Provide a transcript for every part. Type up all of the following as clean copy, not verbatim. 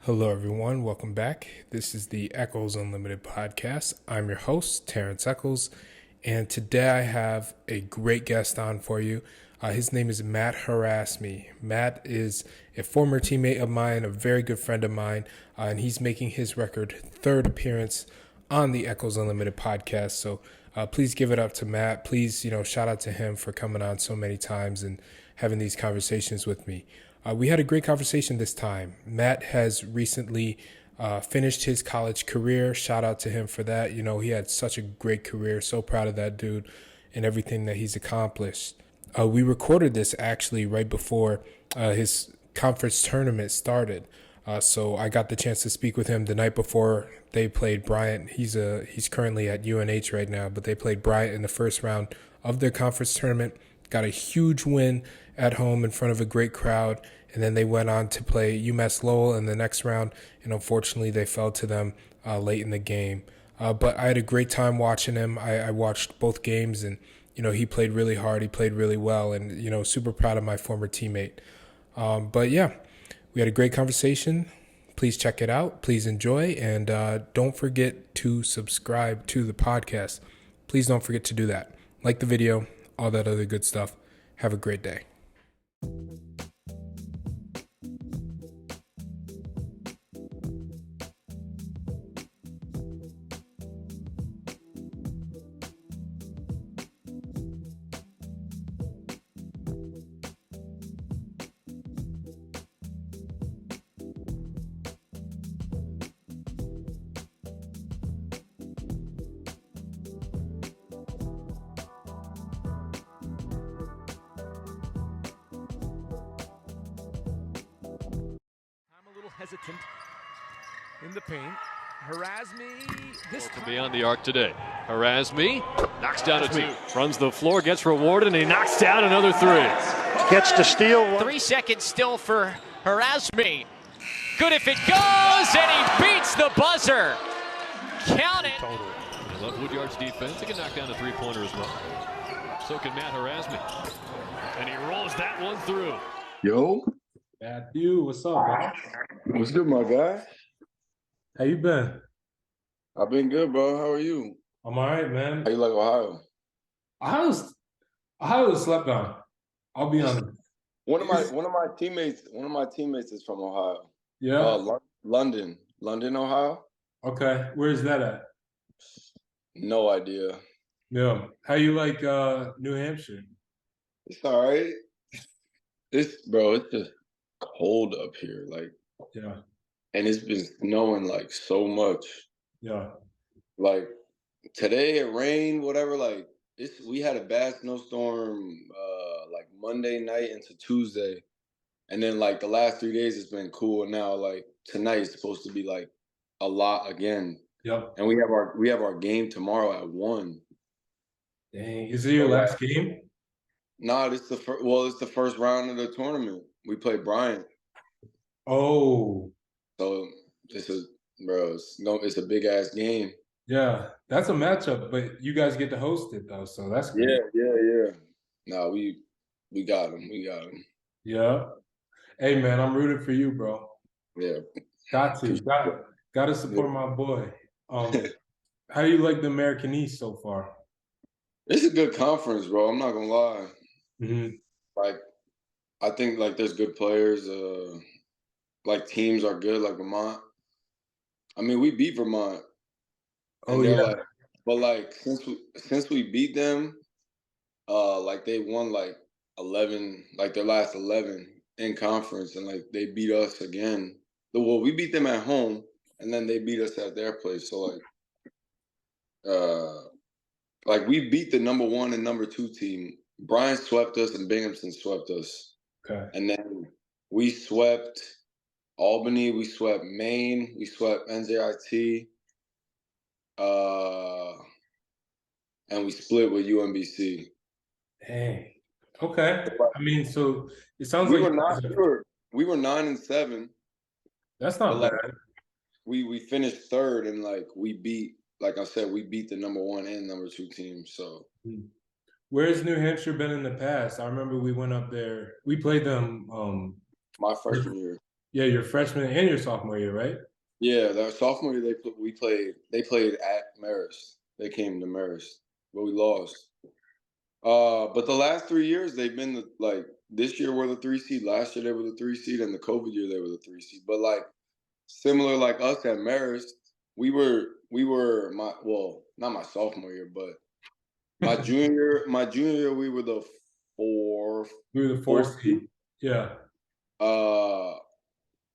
Hello, everyone. Welcome back. This is the Echols Unlimited podcast. I'm your host, Terrence Echols, and today I have a great guest on for you. His name is Matt Herasme. Matt is a former teammate of mine, a very good friend of mine, and he's making his record third appearance on the Echols Unlimited podcast. So please give it up to Matt. Please, shout out to him for coming on so many times and having these conversations with me. We had a great conversation this time. Matt has recently finished his college career. Shout out to him for that. He had such a great career. So proud of that dude and everything that he's accomplished. We recorded this actually right before his conference tournament started. So I got the chance to speak with him the night before they played Bryant. He's currently at UNH right now, but they played Bryant in the first round of their conference tournament. Got a huge win at home in front of a great crowd, and then they went on to play UMass Lowell in the next round, and unfortunately they fell to them late in the game. But I had a great time watching him. I watched both games, and he played really hard. He played really well, and super proud of my former teammate. But yeah, we had a great conversation. Please check it out. Please enjoy, and don't forget to subscribe to the podcast. Please don't forget to do that. Like the video, all that other good stuff. Have a great day. Hesitant in the paint. Herasme this time beyond the arc today. Herasme knocks down a two. Runs the floor, gets rewarded, and he knocks down another three. Gets to steal. 3 seconds still for Herasme. Good if it goes, and he beats the buzzer. Count it. Totally. I love Woodyard's defense. He can knock down a three-pointer as well. So can Matt Herasme. And he rolls that one through. Yo. Matthew, what's up, bro? What's good, my guy? How you been? I've been good, bro. How are you? I'm all right, man. How you like Ohio? Ohio slept on. I'll be honest. One of my teammates is from Ohio. Yeah. London, Ohio. Okay, where's that at? No idea. Yeah. How you like New Hampshire? It's all right. It's just cold up here, yeah, and it's been snowing so much. Yeah, today it rained, whatever. We had a bad snowstorm Monday night into Tuesday, and then the last 3 days it's been cool. And now tonight is supposed to be a lot again. Yep. And we have our game tomorrow at 1. Dang, is it your last game? No, it's the first round of the tournament. We play Bryant. Oh. So it's a big ass game. Yeah, that's a matchup, but you guys get to host it though, so that's good. Yeah. No, we got him. Yeah. Hey man, I'm rooting for you, bro. Yeah. Got to support my boy. How do you like the American East so far? It's a good conference, bro. I'm not gonna lie. Mm-hmm. I think there's good players. Teams are good, like Vermont. I mean, we beat Vermont. Oh yeah. But since we beat them, they won 11, their last 11 in conference, and they beat us again. Well, we beat them at home, and then they beat us at their place. So we beat the number 1 and number 2 team. Bryant swept us and Binghamton swept us. Okay. And then we swept Albany, we swept Maine, we swept NJIT, and we split with UMBC. Dang. Okay. I mean, so it sounds we were 9-7. That's not bad. We finished third, and we beat, I said, we beat the number 1 and number 2 team. So Where's New Hampshire been in the past? I remember we went up there. We played them. My freshman year. Yeah, your freshman and your sophomore year, right? Yeah, that sophomore year they played at Marist. They came to Marist, but we lost. But the last 3 years they've been like this year we're the 3 seed, last year they were the 3 seed, and the COVID year they were the 3 seed. But like similar like us at Marist, we were my well, not my sophomore year, but my junior year we were the four We were the four four seed. seed. Yeah. Uh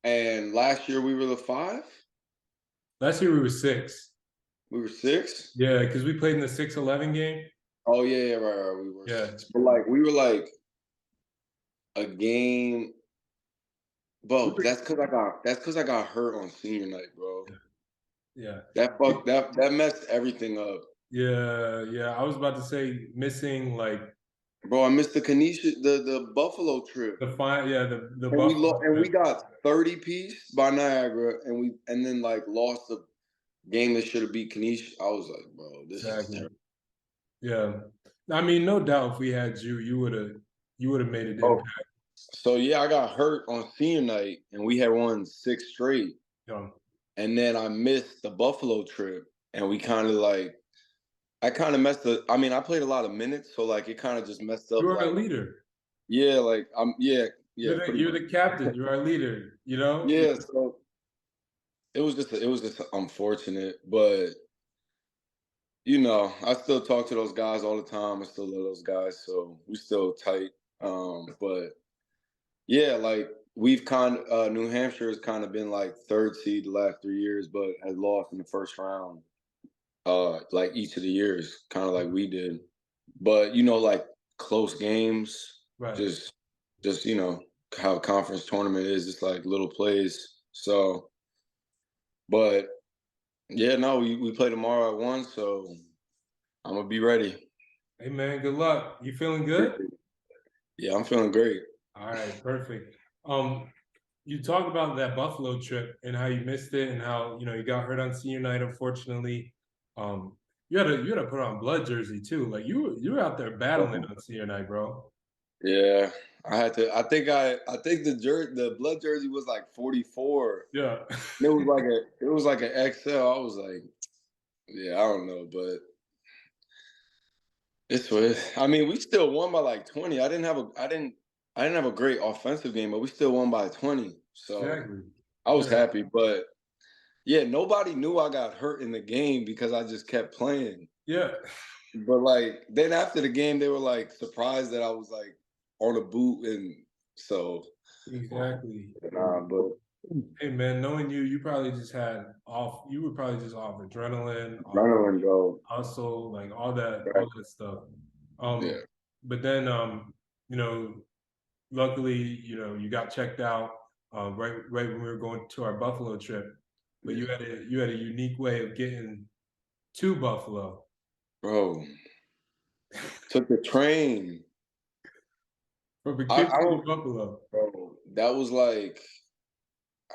and last year we were the 5. Last year we were 6. We were 6. Yeah, because we played in the 6-11 game. Oh yeah, right. We were Yeah. 6, but like we were like a game. Bro, that's because I got hurt on senior night, bro. Yeah. That messed everything up, Yeah. I was about to say missing like bro. I missed the Kanisha, the Buffalo trip, the and Buffalo we trip. got 30 piece by Niagara, and then like lost the game that should have beat Kanisha. I was like, bro, this is Exactly. terrible. Yeah. I mean, no doubt if we had you would have made an Oh, impact. so yeah, I got hurt on senior night, and we had won 6 straight, You know. and then I missed the Buffalo trip, and we kind of like. I kind of messed up. I mean, I played a lot of minutes, so like it kind of just messed You up. were our Like, leader. yeah, like yeah, pretty You're much. the captain. You're our leader. You know. Yeah, so it was just unfortunate, but I still talk to those guys all the time. I still love those guys, so we still tight. But yeah, like we've New Hampshire has kind of been like 3rd seed the last 3 years, but has lost in the first round. Like each of the years, kind of like we did. But like close games, Right. just how conference tournament is, just like little plays. So, but yeah, no, we play tomorrow at 1, so I'm gonna be ready. Hey man, good luck. You feeling good? Yeah, I'm feeling great. All right, perfect. You talked about that Buffalo trip and how you missed it and how you got hurt on senior night, unfortunately. You had to put on blood jersey too. Like you were out there battling on senior night, bro. Yeah, I had to. I think the blood jersey was like 44. Yeah. It was like an XL. I was like, yeah, I don't know, but it's what. I mean, we still won by like 20. I didn't have a great offensive game, but we still won by 20. So Exactly. I was Yeah. happy, but yeah, nobody knew I got hurt in the game because I just kept playing. Yeah. But like then after the game, they were like surprised that I was like on a boot, and so Exactly. but Hey man, knowing you, you were probably just off adrenaline, off adrenaline go. hustle, like all Right. that stuff. Yeah. But then you know, luckily, you got checked out right when we were going to our Buffalo trip. But you had a unique way of getting to Buffalo. Bro, took the train. From I, Poughkeepsie I to don't, Buffalo. bro. That was like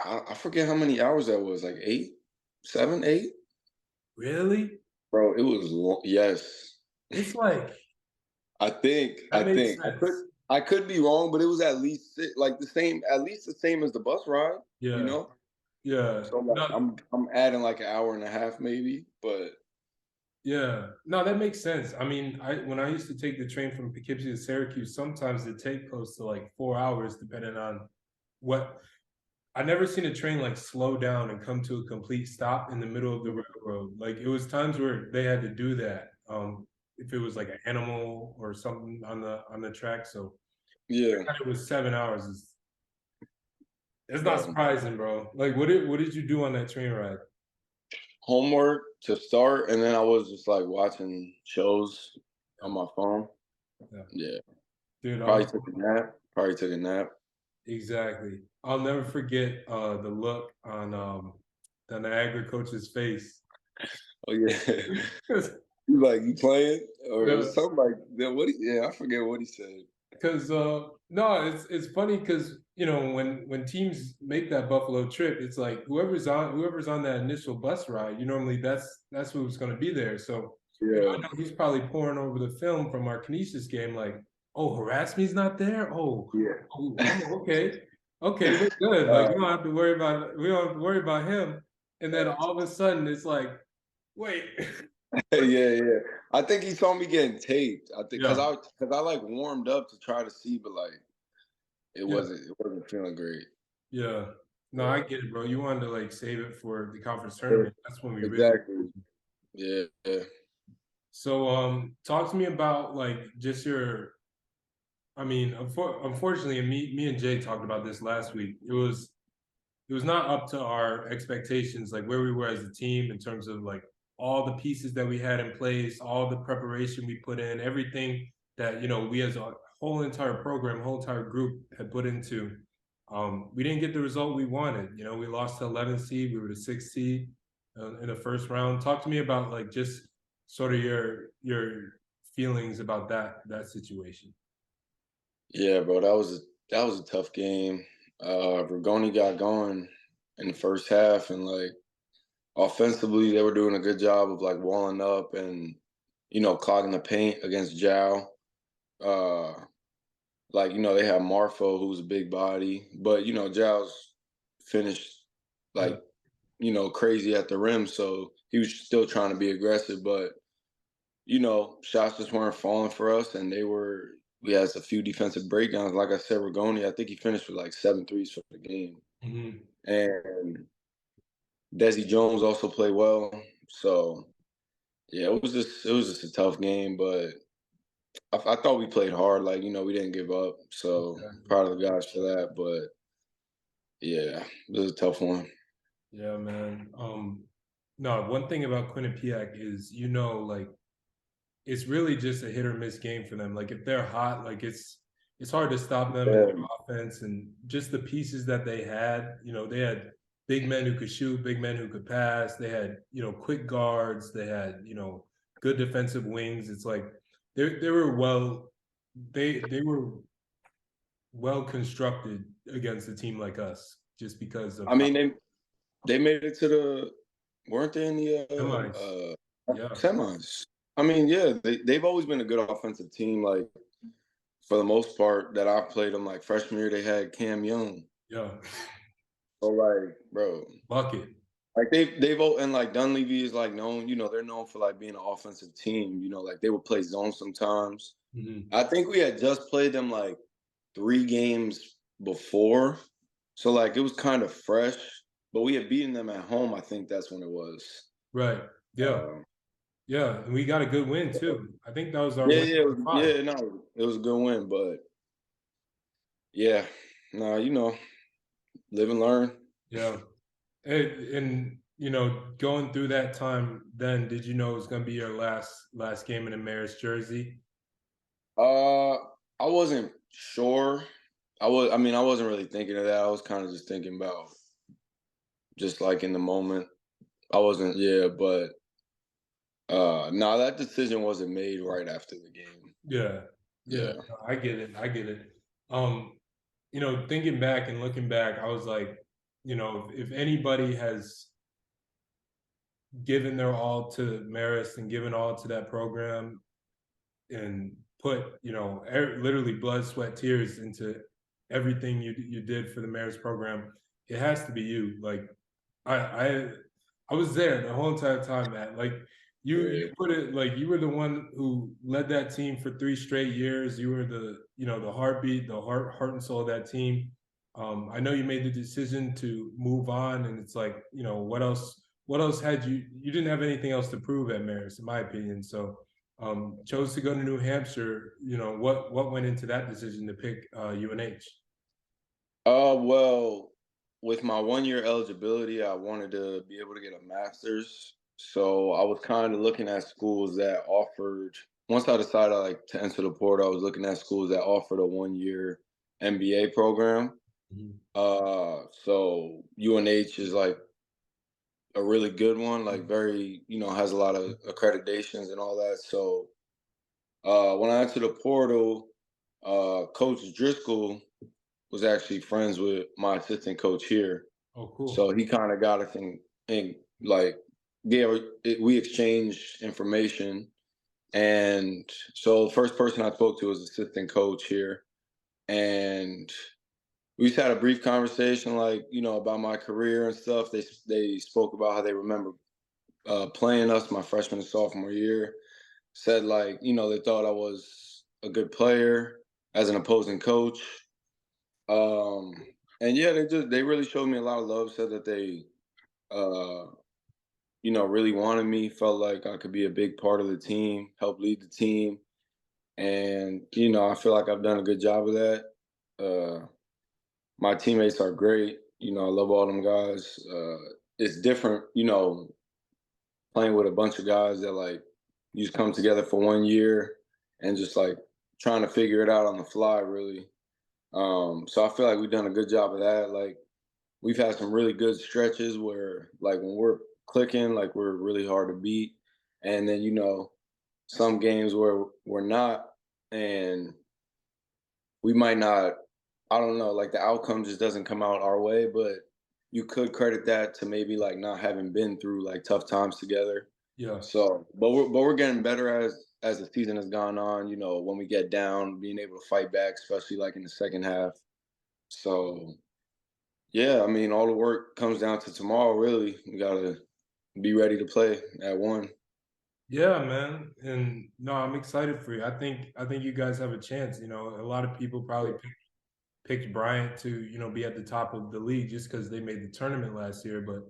I forget how many hours that was. Like 8, 7, 8. Really? Bro, it was long. Yes, It's like I think. that I makes think I could. sense. I could be wrong, but it was at least like the same. At least the same as the bus ride. You Yeah. know. Yeah. So like No, I'm adding like an hour and a half maybe, but yeah. No, that makes sense. I mean, when I used to take the train from Poughkeepsie to Syracuse, sometimes it take close to like 4 hours, depending on what. I never seen a train like slow down and come to a complete stop in the middle of the railroad. Like it was times where they had to do that. If it was like an animal or something on the track. So yeah. it was 7 hours. It's not Bro. surprising, bro. Like what did you do on that train ride? Homework to start, and then I was just like watching shows on my phone. Yeah. Yeah. Dude, Probably took a nap. exactly. I'll never forget the look on the Niagara coach's face. Oh yeah. You like you playing or it Yeah. was something like that. I forget what he said. Because no, it's funny because when teams make that Buffalo trip, it's like whoever's on that initial bus ride, normally that's who's going to be there. So Yeah. I know he's probably pouring over the film from our Canisius game, like, oh, Herasme's not there. Oh, Yeah. okay. okay, we're good. Like Uh, we don't have to worry about him. And then all of a sudden it's like, wait. yeah. I think he saw me getting taped. I think Yeah, because I like warmed up to try to see, but like yeah, it wasn't feeling great. yeah. No, I get it, bro. You wanted to like save it for the conference Yeah, tournament. That's when we really. exactly. Yeah. So, talk to me about like just your. I mean, unfortunately, and me and Jay talked about this last week. It was not up to our expectations, like where we were as a team in terms of like all the pieces that we had in place, all the preparation we put in, everything that we as a whole entire program, whole entire group had put into. We didn't get the result we wanted. We lost to 11 seed. We were the 6th seed in the first round. Talk to me about like just sort of your feelings about that situation. Yeah, bro, that was a tough game. Ragoni got going in the first half, and like offensively, they were doing a good job of like walling up and clogging the paint against Jao. Uh, like they had Marfo, who's a big body, but Jao's finished Yeah, like crazy at the rim, so he was still trying to be aggressive, but shots just weren't falling for us, and we had a few defensive breakdowns. Like I said, Ragoni, I think he finished with like 7 threes for the game. hmm And Desi Jones also played well. So yeah, it was just a tough game, but I thought we played hard. Like, we didn't give up. So proud of the guys for that. But yeah, it was a tough one. yeah, man. No, one thing about Quinnipiac is, like it's really just a hit or miss game for them. Like if they're hot, like it's hard to stop them in Yeah. their offense and just the pieces that they had. They had big men who could shoot, big men who could pass. They had quick guards. They had good defensive wings. It's like they were they were well constructed against a team like us just because of I how mean, they made it to weren't they in the semis. Yeah, semis? I mean, yeah, they've always been a good offensive team. Like for the most part that I played them, like freshman year, they had Cam Young. yeah, So like, bro, bucket. like they've and like Dunleavy is like known, they're known for like being an offensive team. Like they would play zone sometimes. Mhm. I think we had just played them like 3 games before, so like it was kind of fresh. But we had beaten them at home. I think that's when it was. Right. Yeah. Um, Yeah. And we got a good win too. I think that was our yeah, win yeah, number five. yeah. No, it was a good win, but yeah, no, live and learn. Yeah. And going through that time, then did you know it was going to be your last game in the Mayor's jersey? Uh, I wasn't sure. I mean, I wasn't really thinking of that. I was kind of just thinking about just like in the moment. I wasn't, yeah, but no, that decision wasn't made right after the game. Yeah. Yeah. Yeah. No, I get it. I get it. Um, thinking back and looking back, I was like, if anybody has given their all to Marist and given all to that program and put literally blood, sweat, tears into everything you did for the Marist program, it has to be you. Like I I was there the whole entire time, Matt. Like you Yeah. put it like you were the one who led that team for 3 straight years. You were the heartbeat, the heart and soul of that team. I know you made the decision to move on, and it's like what else? What else had you didn't have anything else to prove at Marist, in my opinion. So chose to go to New Hampshire. What went into that decision to pick UNH? Well, with my 1 year eligibility, I wanted to be able to get a master's. So I was kind of looking at schools that offered, once I decided like to enter the portal, I was looking at schools that offered a 1 year MBA program. Mhm. So UNH is like a really good one, like very, has a lot of accreditations and all that. So when I entered the portal, Coach Driscoll was actually friends with my assistant coach here. Oh, cool. So he kind of got us in like, yeah, we exchanged information. And so the first person I spoke to was assistant coach here. And we just had a brief conversation, like, about my career and stuff. They spoke about how they remember playing us my freshman and sophomore year. Said, like, they thought I was a good player as an opposing coach. Um, and yeah, they really showed me a lot of love. Said that they uh, really wanted me. Felt like I could be a big part of the team, help lead the team, and I feel like I've done a good job of that. My teammates are great. I love all them guys. It's different, playing with a bunch of guys that like you just come together for 1 year and just like trying to figure it out on the fly, really. So I feel like we've done a good job of that. Like we've had some really good stretches where like when we're clicking, like we're really hard to beat. And then, some games where we're not and we might not, I don't know, like the outcome just doesn't come out our way, but you could credit that to maybe like not having been through like tough times together. Yeah. So, but we're getting better as the season has gone on. When we get down, being able to fight back, especially like in the second half. So, yeah, I mean, all the work comes down to tomorrow. Really, we gotta be ready to play at 1. Yeah, man. And no, I'm excited for you. I think you guys have a chance. A lot of people probably picked Bryant to, be at the top of the league just because they made the tournament last year. But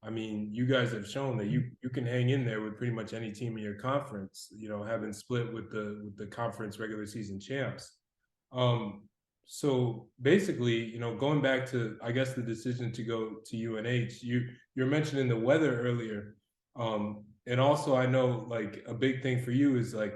I mean, you guys have shown that you can hang in there with pretty much any team in your conference, having split with the conference regular season champs. Um, so basically, going back to I guess the decision to go to UNH, you're mentioning the weather earlier. And also I know like a big thing for you is like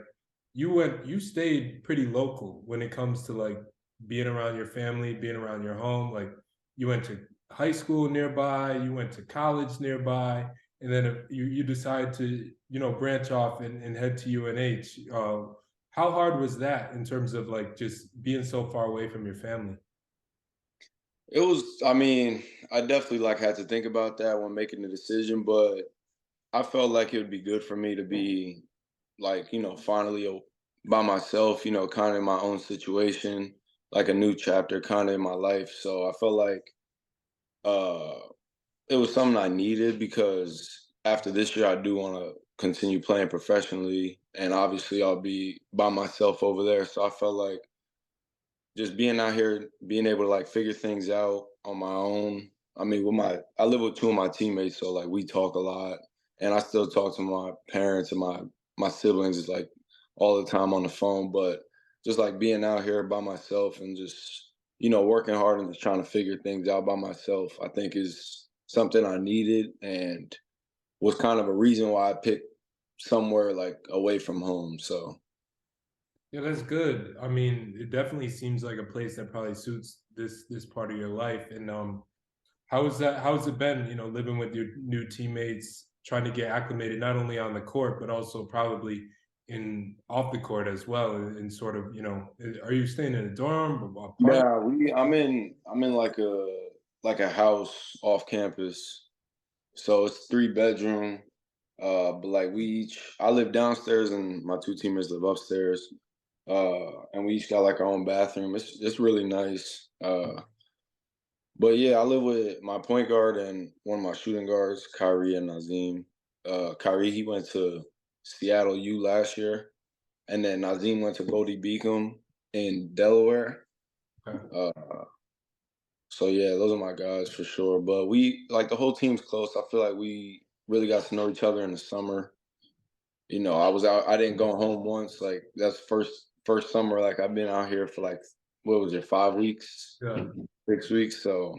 you stayed pretty local when it comes to like being around your family, being around your home. Like you went to high school nearby, you went to college nearby, and then you decide to branch off and head to UNH. How hard was that in terms of like just being so far away from your family? It was, I mean, I definitely like had to think about that when making the decision, but I felt like it would be good for me to be like, finally by myself, kind of in my own situation, like a new chapter kind of in my life. So I felt like uh it was something I needed because after this year I do want to continue playing professionally and obviously I'll be by myself over there. So I felt like just being out here, being able to like figure things out on my own. I mean, I live with 2 of my teammates, so like we talk a lot, and I still talk to my parents and my siblings like all the time on the phone. But just like being out here by myself and just working hard and just trying to figure things out by myself, I think is something I needed and was kind of a reason why I picked somewhere like away from home. So Yeah, that's good. I mean, it definitely seems like a place that probably suits this part of your life. And how's it been, living with your new teammates, trying to get acclimated not only on the court, but also probably in off the court as well, and sort of, are you staying in a dorm or apartment? yeah, I'm in like a house off campus. So it's 3 bedroom. But like I live downstairs and my 2 teammates live upstairs. And we each got like our own bathroom. It's really nice. But yeah, I live with my point guard and one of my shooting guards, Kyrie and Nazim. Kyrie, he went to Seattle U last year, and then Nazim went to Bodie Beacom in Delaware. Okay. So yeah, those are my guys for sure. But we like the whole team's close. I feel like we really got to know each other in the summer. I was out. I didn't go home once. Like that's first summer. Like I've been out here for like what was it, 5 weeks, Yeah. 6 weeks. So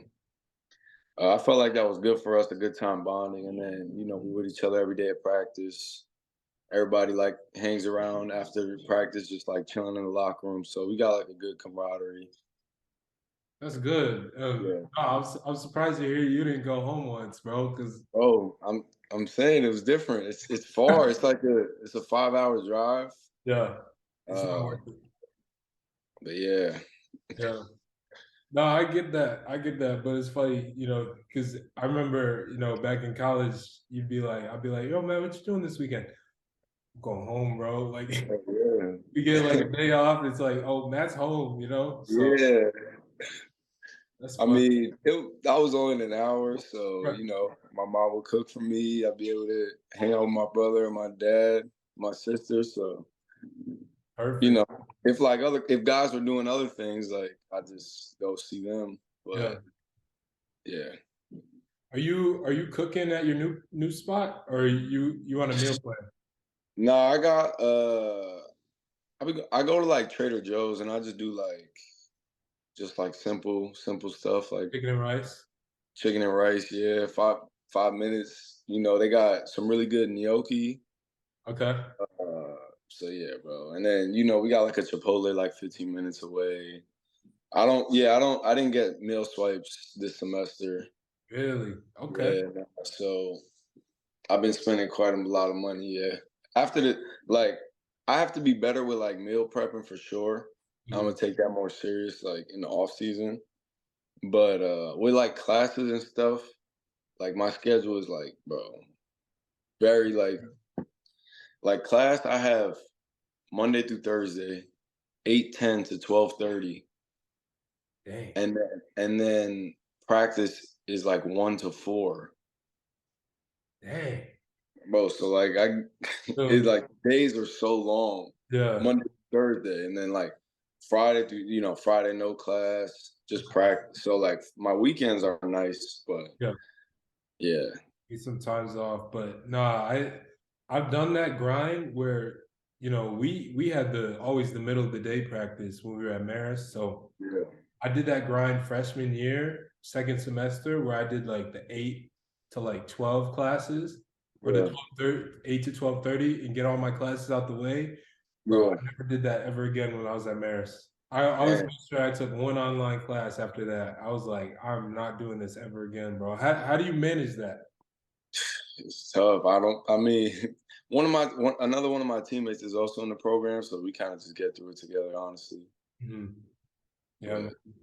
I felt like that was good for us, a good time bonding. And then we with each other every day at practice. Everybody like hangs around after practice, just like chilling in the locker room. So we got like a good camaraderie. That's good. Yeah. No, I'm surprised to hear you didn't go home once, bro. Because Oh, I'm saying it was different. It's far. It's a 5 hour drive. yeah, it's not Uh, worth it. but yeah. Yeah. No, I get that. I get that. But it's funny, because I remember, back in college, I'd be like, yo, man, what you doing this weekend? I'm going home, bro. Like, Yeah. we get like a day off. It's like, oh, Matt's home, So Yeah. That's I fun. mean, I was only an hour, so Right. my mom would cook for me. I'd be able to hang out with my brother and my dad, my sister. So you Perfect. know, if guys were doing other things, like I just go see them. Yeah. But yeah, Are you cooking at your new spot, or you on a meal plan? no, I got I go to like Trader Joe's and I just do like just like simple stuff like Chicken and rice. chicken and rice. Yeah, 5 minutes. They got some really good gnocchi. Okay. Uh, so yeah, bro. And then we got like a Chipotle like 15 minutes away. I didn't get meal swipes this semester. Really? Okay. Yeah, so I've been spending quite a lot of money. Yeah, after like, I have to be better with like meal prepping for sure. I'm Mhm. gonna take that more serious like in the off season. But with like classes and stuff, like my schedule is like, bro, very like class I have Monday through Thursday, 8:10 to 12:30, Dang. and then practice is like 1 to 4. Dang. Bro, so like it's So like days are so long. yeah. Monday to Thursday, and then like Friday through Friday no class, just practice. So like my weekends are nice, but Yeah. yeah. Get some times off, but nah, I've done that grind where we had the always the middle of the day practice when we were at Marist. So Yeah. I did that grind freshman year, second semester, where I did like the 8 to 12 classes, or the Yeah. 8 to 12:30, and get all my classes out the way. Bro, I Yeah. never did that ever again when I was at Marist. I was Man, made sure I took one online class after that. I was like, I'm not doing this ever again, bro. How do you manage that? it's tough. I mean, another one of my teammates is also in the program, so we kind of just get through it together, honestly. Mhm. Yeah, man. But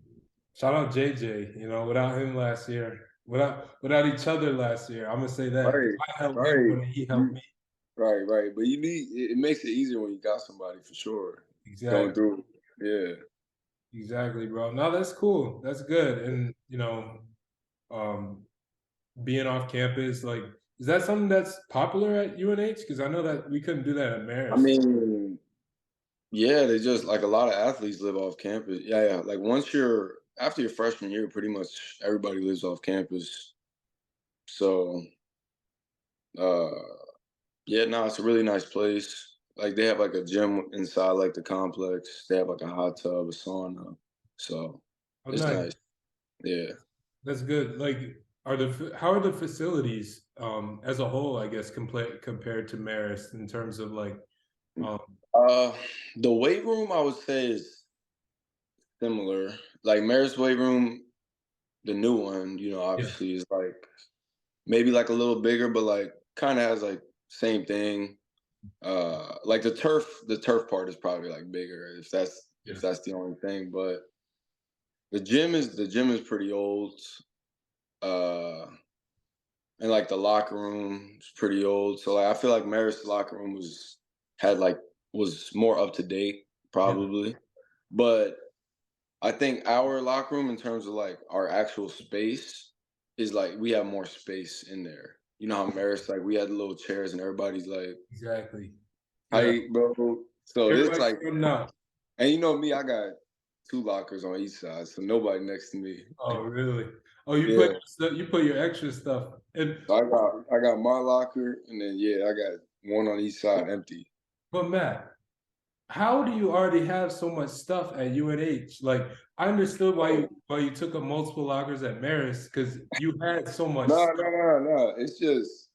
Shout out JJ. Without him last year, without each other last year, I'm gonna say that 'cause right, I helped him more right, than he helped you, me. right. But it makes it easier when you got somebody for sure going Exactly, through. Yeah. exactly, bro. No, that's cool. That's good. And um, being off campus, like, is that something that's popular at UNH? Because I know that we couldn't do that at I Marist. mean, yeah, they just like a lot of athletes live off campus. Yeah. Like after your freshman year, pretty much everybody lives off campus. So, uh, yeah, no, it's a really nice place. Like they have like a gym inside like the complex. They have like a hot tub, a sauna. So Oh, it's nice. nice. Yeah. That's good. Like, how are the facilities as a whole? I guess compared to Marist in terms of like um Uh, the weight room I would say is similar. Like Maris weight room, the new one, yeah, obviously is like maybe like a little bigger, but like kind of has like same thing. Like the turf part is probably like bigger if yeah. that's the only thing. But the gym is pretty old. Uh, and like the locker room is pretty old. So like I feel like Maris locker room was more up to date Yeah, probably. But I think our locker room, in terms of like our actual space, is like we have more space in there. You know how Maris, like we had little chairs and everybody's like exactly. Yeah. height, bro. So it's Everybody's like, spreading out. and you know me, I got two lockers on each side, so nobody next to me. Oh, really? Oh, you put Yeah. you put your extra stuff. And So I got my locker, and then yeah, I got one on each side empty. but Matt, how do you already have so much stuff at UNH? Like, I understood why you took up multiple lockers at Marist because you had so much No, stuff. no, no, no. It's just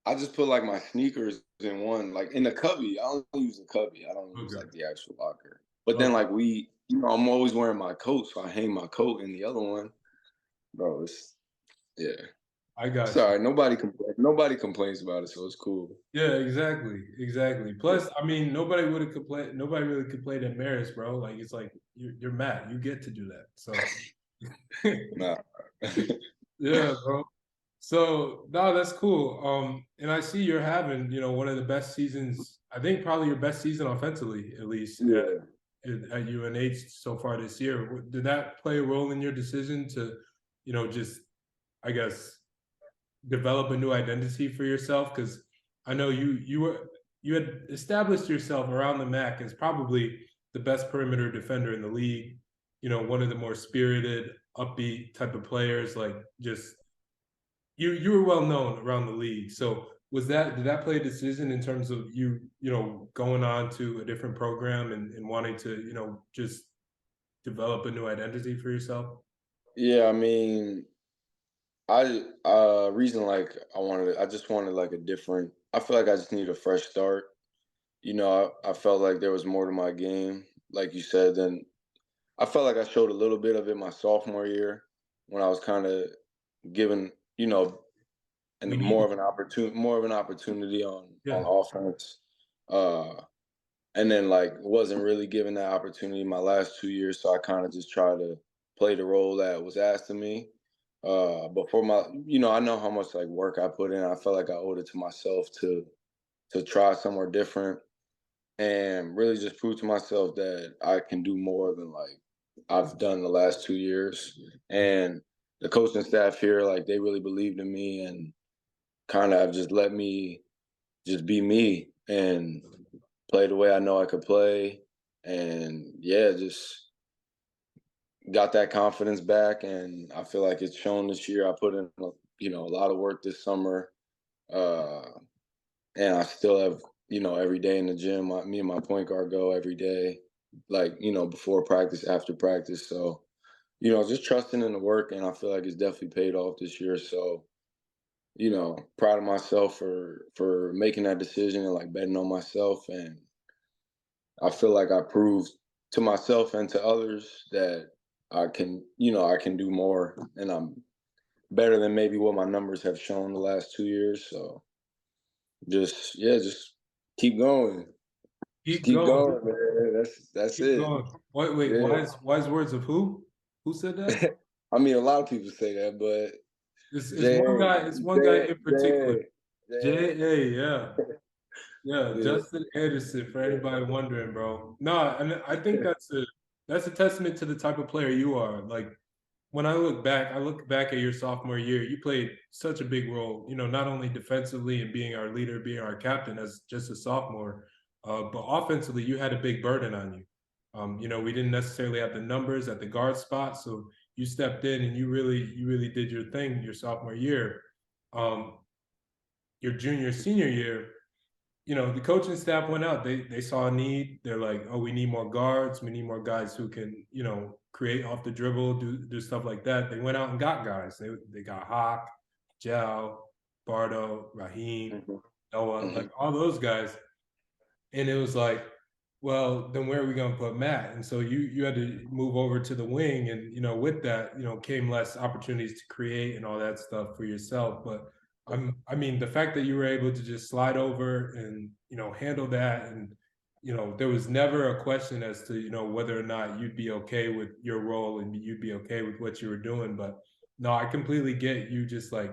I just put like my sneakers in one, like in the cubby. I don't use the cubby. I don't use Okay. like the actual locker. But then Okay. like I'm always wearing my coat, so I hang my coat in the other one. Bro, yeah. I It's got all you. right. Nobody complains about it, so it's cool. Yeah, exactly, exactly. Yeah. Plus, I mean, nobody would have complained. Nobody really complained at Marist, bro. Like, it's like you're Matt. You get to do that. So, Nah. yeah, bro. So no, that's cool. And I see you're having, one of the best seasons. I think probably your best season offensively, at least Yeah. at UNH so far this year. Did that play a role in your decision to, just, I guess, develop a new identity for yourself? Because I know you had established yourself around the MAC as probably the best perimeter defender in the league. One of the more spirited, upbeat type of players. Like, just you were well known around the league. So did that play a decision in terms of you going on to a different program and wanting to just develop a new identity for yourself? Yeah, I mean, reason like I just wanted like a different. I feel like I just need a fresh start. I felt like there was more to my game, like you said. Than I felt like I showed a little bit of it my sophomore year when I was kind of given, and We need more of an opportunity on yeah. offense. Uh, and then like wasn't really given that opportunity my last 2 years, so I kind of just tried to play the role that was asked of me. But for my, I know how much like work I put in. I felt like I owed it to myself to try somewhere different and really just prove to myself that I can do more than like I've done the last 2 years. And the coaching staff here, like they really believed in me and kind of have just let me just be me and play the way I know I could play. And yeah, just got that confidence back. And I feel like it's shown this year. I put in, a lot of work this summer. Uh, and I still have, every day in the gym, me and my point guard go every day, like, before practice, after practice. So, just trusting in the work. And I feel like it's definitely paid off this year. So, proud of myself for making that decision and like betting on myself. And I feel like I proved to myself and to others that I can do more, and I'm better than maybe what my numbers have shown the last 2 years. So just keep going, just Keep keep going. going, man. That's Keep it. going. Wait, Yeah. wise words of who? Who said that? I mean, a lot of people say that, but It's J one A guy. It's one guy J in J particular. J J.A. Yeah. Yeah, yeah. Justin Anderson, for anybody wondering, bro. No, and I think that's a testament to the type of player you are. Like, when I look back at your sophomore year, you played such a big role, not only defensively and being our leader, being our captain as just a sophomore, but offensively, you had a big burden on you. We didn't necessarily have the numbers at the guard spot, so you stepped in and you really did your thing your sophomore year. Um, your junior, senior year, the coaching staff went out. They saw a need. They're like, oh, we need more guards. We need more guys who can, create off the dribble, do stuff like that. They went out and got guys. They got Hawk, Jao, Bardo, Raheem, Mhm, Noah, like mhm, all those guys. And it was like, well, then where are we going to put Matt? And so you had to move over to the wing, and with that, came less opportunities to create and all that stuff for yourself. But I mean, the fact that you were able to just slide over and handle that, and there was never a question as to whether or not you'd be okay with your role and you'd be okay with what you were doing. But no, I completely get you just like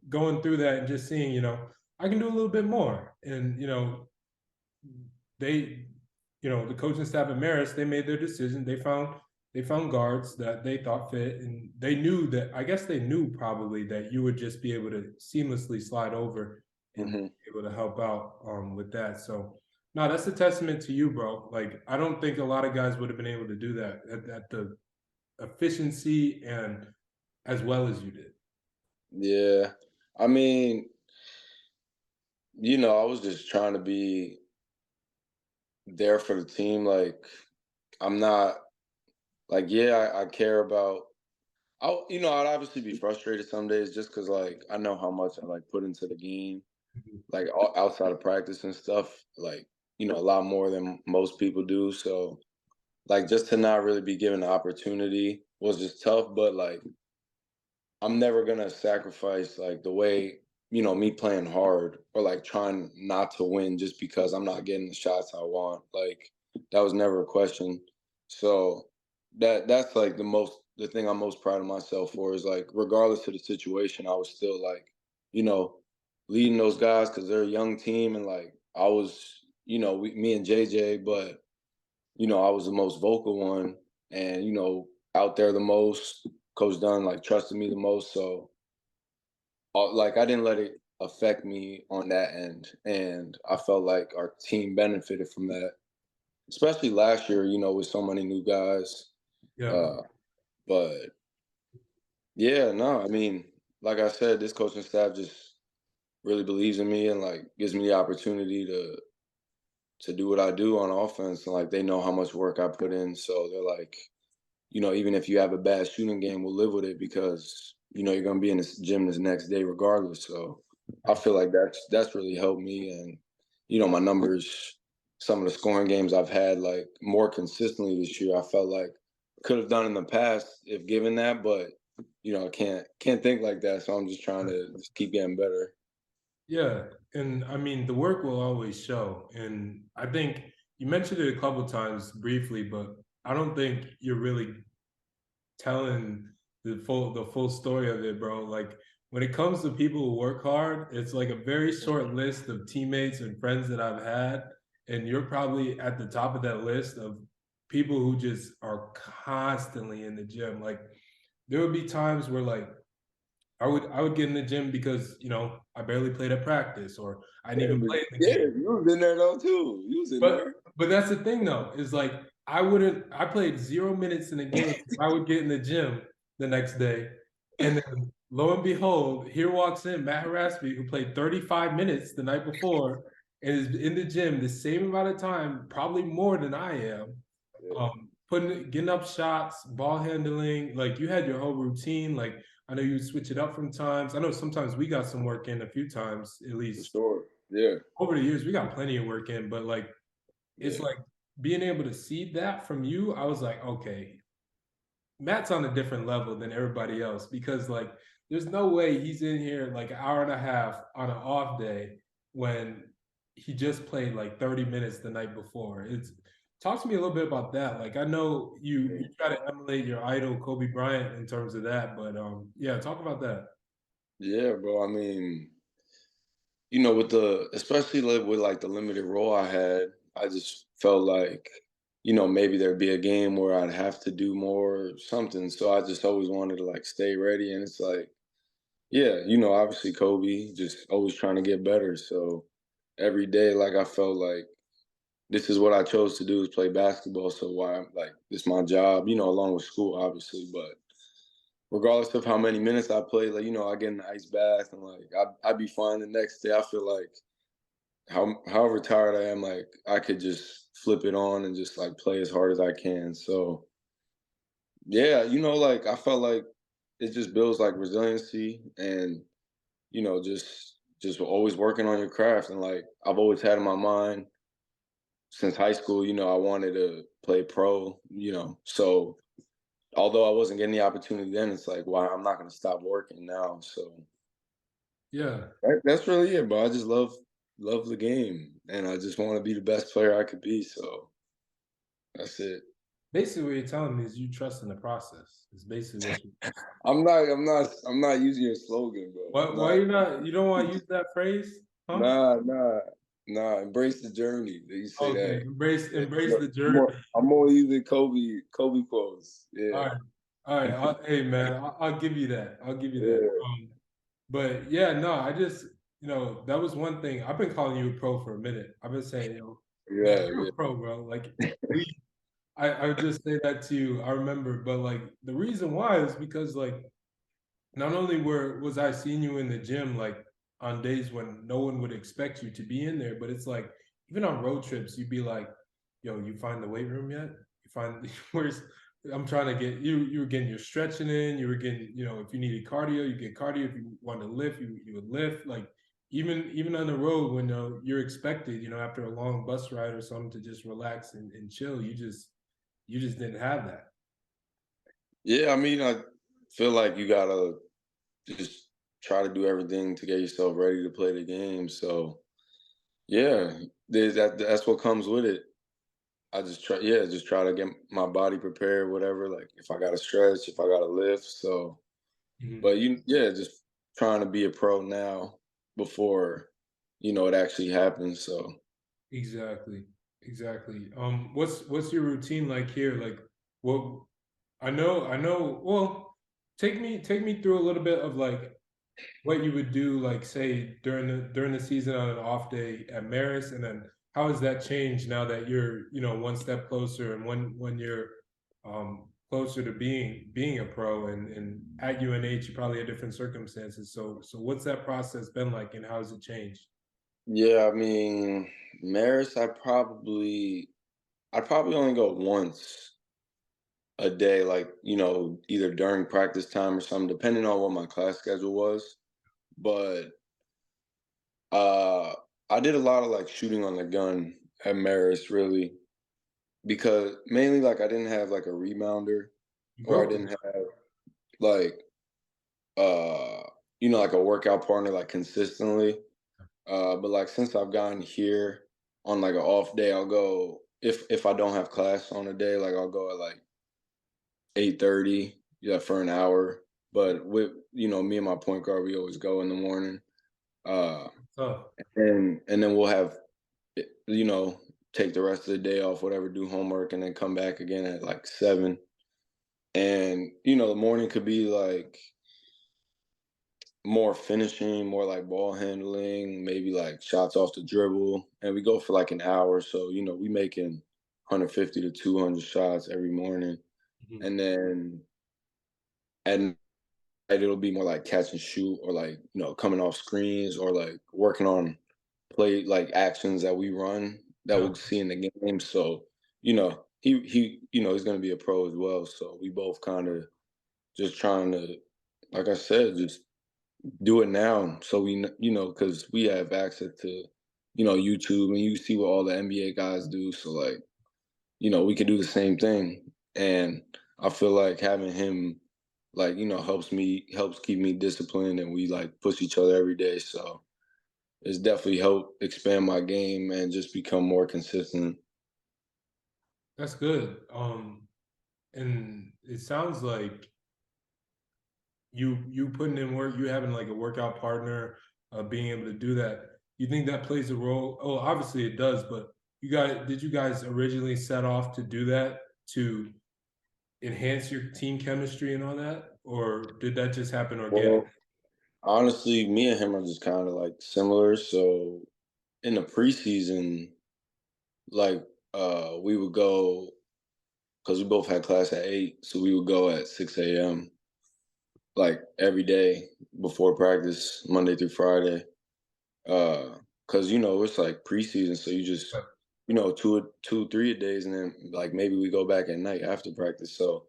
going through that and just seeing I can do a little bit more, and they, the coaching staff at Marist, they made their decision. They found guards that they thought fit, and they knew that. I guess they knew probably that you would just be able to seamlessly slide over and mhm. be able to help out with that. So, no, that's a testament to you, bro. Like, I don't think a lot of guys would have been able to do that at the efficiency and as well as you did. Yeah. I mean, I was just trying to be there for the team. Like, I'm not like, yeah, I care about. I'd obviously be frustrated some days just because, like, I know how much I like put into the game, like outside of practice and stuff. Like, a lot more than most people do. So, like, just to not really be given the opportunity was just tough. But like, I'm never gonna sacrifice like the way me playing hard or like trying not to win just because I'm not getting the shots I want. Like that was never a question. So that's like the thing I'm most proud of myself for is like regardless of the situation, I was still like you know leading those guys because they're a young team and like I was me and JJ, but I was the most vocal one and, out there the most. Coach Dunn like trusted me the most. So like I didn't let it affect me on that end. And I felt like our team benefited from that, especially last year, with so many new guys. Yeah. Uh, but yeah, no, I mean, like I said, this coaching staff just really believes in me and like gives me the opportunity to do what I do on offense. And like they know how much work I put in. So they're like, even if you have a bad shooting game, we'll live with it because you're gonna be in the gym this next day regardless. So I feel like that's really helped me, and my numbers, some of the scoring games I've had like more consistently this year, I felt like could have done in the past if given that, but I can't think like that. So I'm just trying to just keep getting better. Yeah, and I mean the work will always show, and I think you mentioned it a couple times briefly, but I don't think you're really telling the full story of it, bro. Like when it comes to people who work hard, it's like a very short list of teammates and friends that I've had, and you're probably at the top of that list of people who just are constantly in the gym. Like there would be times where like I would get in the gym because I barely played at practice or I didn't Yeah, even but play in the yeah, game. you was in there though too. You was in But there. but that's the thing though, is like I played 0 minutes in a game. I would get in the gym the next day, and then lo and behold, here walks in Matt Herasme, who played 35 minutes the night before and is in the gym the same amount of time, probably more than I am. Getting up shots, ball handling, like you had your whole routine. Like I know you would switch it up from times. I know sometimes we got some work in a few times, at For least sure. Yeah. over the years, we got plenty of work in, but like it's Yeah. like being able to see that from you, I was like, okay, Matt's on a different level than everybody else because like there's no way he's in here like an hour and a half on an off day when he just played like 30 minutes the night before. It's talk to me a little bit about that. Like I know you try to emulate your idol Kobe Bryant in terms of that, but yeah, talk about that. Yeah, bro. I mean, with especially like with like the limited role I had, I just felt like, maybe there'd be a game where I'd have to do more or something. So I just always wanted to like stay ready. And it's like, yeah, obviously Kobe, just always trying to get better. So every day, like I felt like this is what I chose to do is play basketball. So why like this my job, along with school, obviously. But regardless of how many minutes I play, like, I get an ice bath and like I'd be fine the next day. I feel like however tired I am, like I could just flip it on and just like play as hard as I can. So yeah, like I felt like it just builds like resiliency and just always working on your craft. And like I've always had in my mind since high school, I wanted to play pro, So although I wasn't getting the opportunity then, it's like, why I'm not gonna stop working now. So Yeah. that's really it, bro. I just love the game, and I just want to be the best player I could be. So that's it. Basically what you're telling me is you trust in the process. It's basically what you I'm not using your slogan, bro. why you don't want to use that phrase? Huh? Nah. Embrace the journey. You say Okay, that. Yeah, embrace the I'm journey. more, I'm more using Kobe quotes. All Yeah, right, all right. Hey, man, I'll give you that. I'll give you that. yeah, But yeah, no, I just that was one thing. I've been calling you a pro for a minute. I've been saying, man, yeah, you're a pro, bro. Like we, I would just say that to you. I remember, but like the reason why is because like not only was I seeing you in the gym like on days when no one would expect you to be in there, but it's like even on road trips, you'd be like, "Yo, you find the weight room yet? You find where's I'm trying to get you. You were getting your stretching in. You were getting, if you needed cardio, you get cardio. If you wanted to lift, you would lift. Like even on the road when you're expected, after a long bus ride or something to just relax and chill, you just didn't have that. yeah. I mean, I feel like you gotta just try to do everything to get yourself ready to play the game. So yeah, that's what comes with it. I just try to get my body prepared, whatever. Like if I gotta stretch, if I gotta lift. So, Mhm. but just trying to be a pro now before it actually happens. So Exactly. Exactly. What's your routine like here? Like, what I know. Well, take me through a little bit of like what you would do, like say during the season on an off day at Maris, and then how has that changed now that you're one step closer, and when you're closer to being a pro, and at UNH you probably had different circumstances. So what's that process been like, and how has it changed? Yeah, I mean, Maris, I'd probably only go once a day, like, either during practice time or something, depending on what my class schedule was. But uh I did a lot of like shooting on the gun at Maris, really, because mainly like I didn't have like a rebounder, You or I broke didn't this. have like uh like a workout partner like consistently. But like since I've gotten here on like an off day, I'll go if I don't have class on a day, like I'll go at like 8:30, yeah, for an hour. But with me and my point guard, we always go in the morning. Uh Tough. and then we'll have you know, take the rest of the day off, whatever, do homework, and then come back again at like 7. And the morning could be like more finishing, more like ball handling, maybe like shots off the dribble, and we go for like an hour. So we making 150 to 200 shots every morning, Mhm. and then and it'll be more like catch and shoot, or like coming off screens, or like working on play like actions that we run that Yeah, we'll see in the game. So he's gonna be a pro as well. So we both kind of just trying to, like I said, just do it now. So because we have access to YouTube, and you see what all the NBA guys do. So like we can do the same thing, and I feel like having him like helps keep me disciplined, and we like push each other every day. So it's definitely helped expand my game and just become more consistent. that's good. And it sounds like you putting in work, you having like a workout partner, being able to do that. You think that plays a role? Oh, obviously it does, but did you guys originally set off to do that to enhance your team chemistry and all that, or did that just happen organically? Well, honestly, me and him are just kind of like similar. So in the preseason, like we would go, because we both had class at 8, so we would go at 6 a.m. like every day before practice, Monday through Friday. Because it's like preseason, so you just two, 3 days, and then like maybe we go back at night after practice. So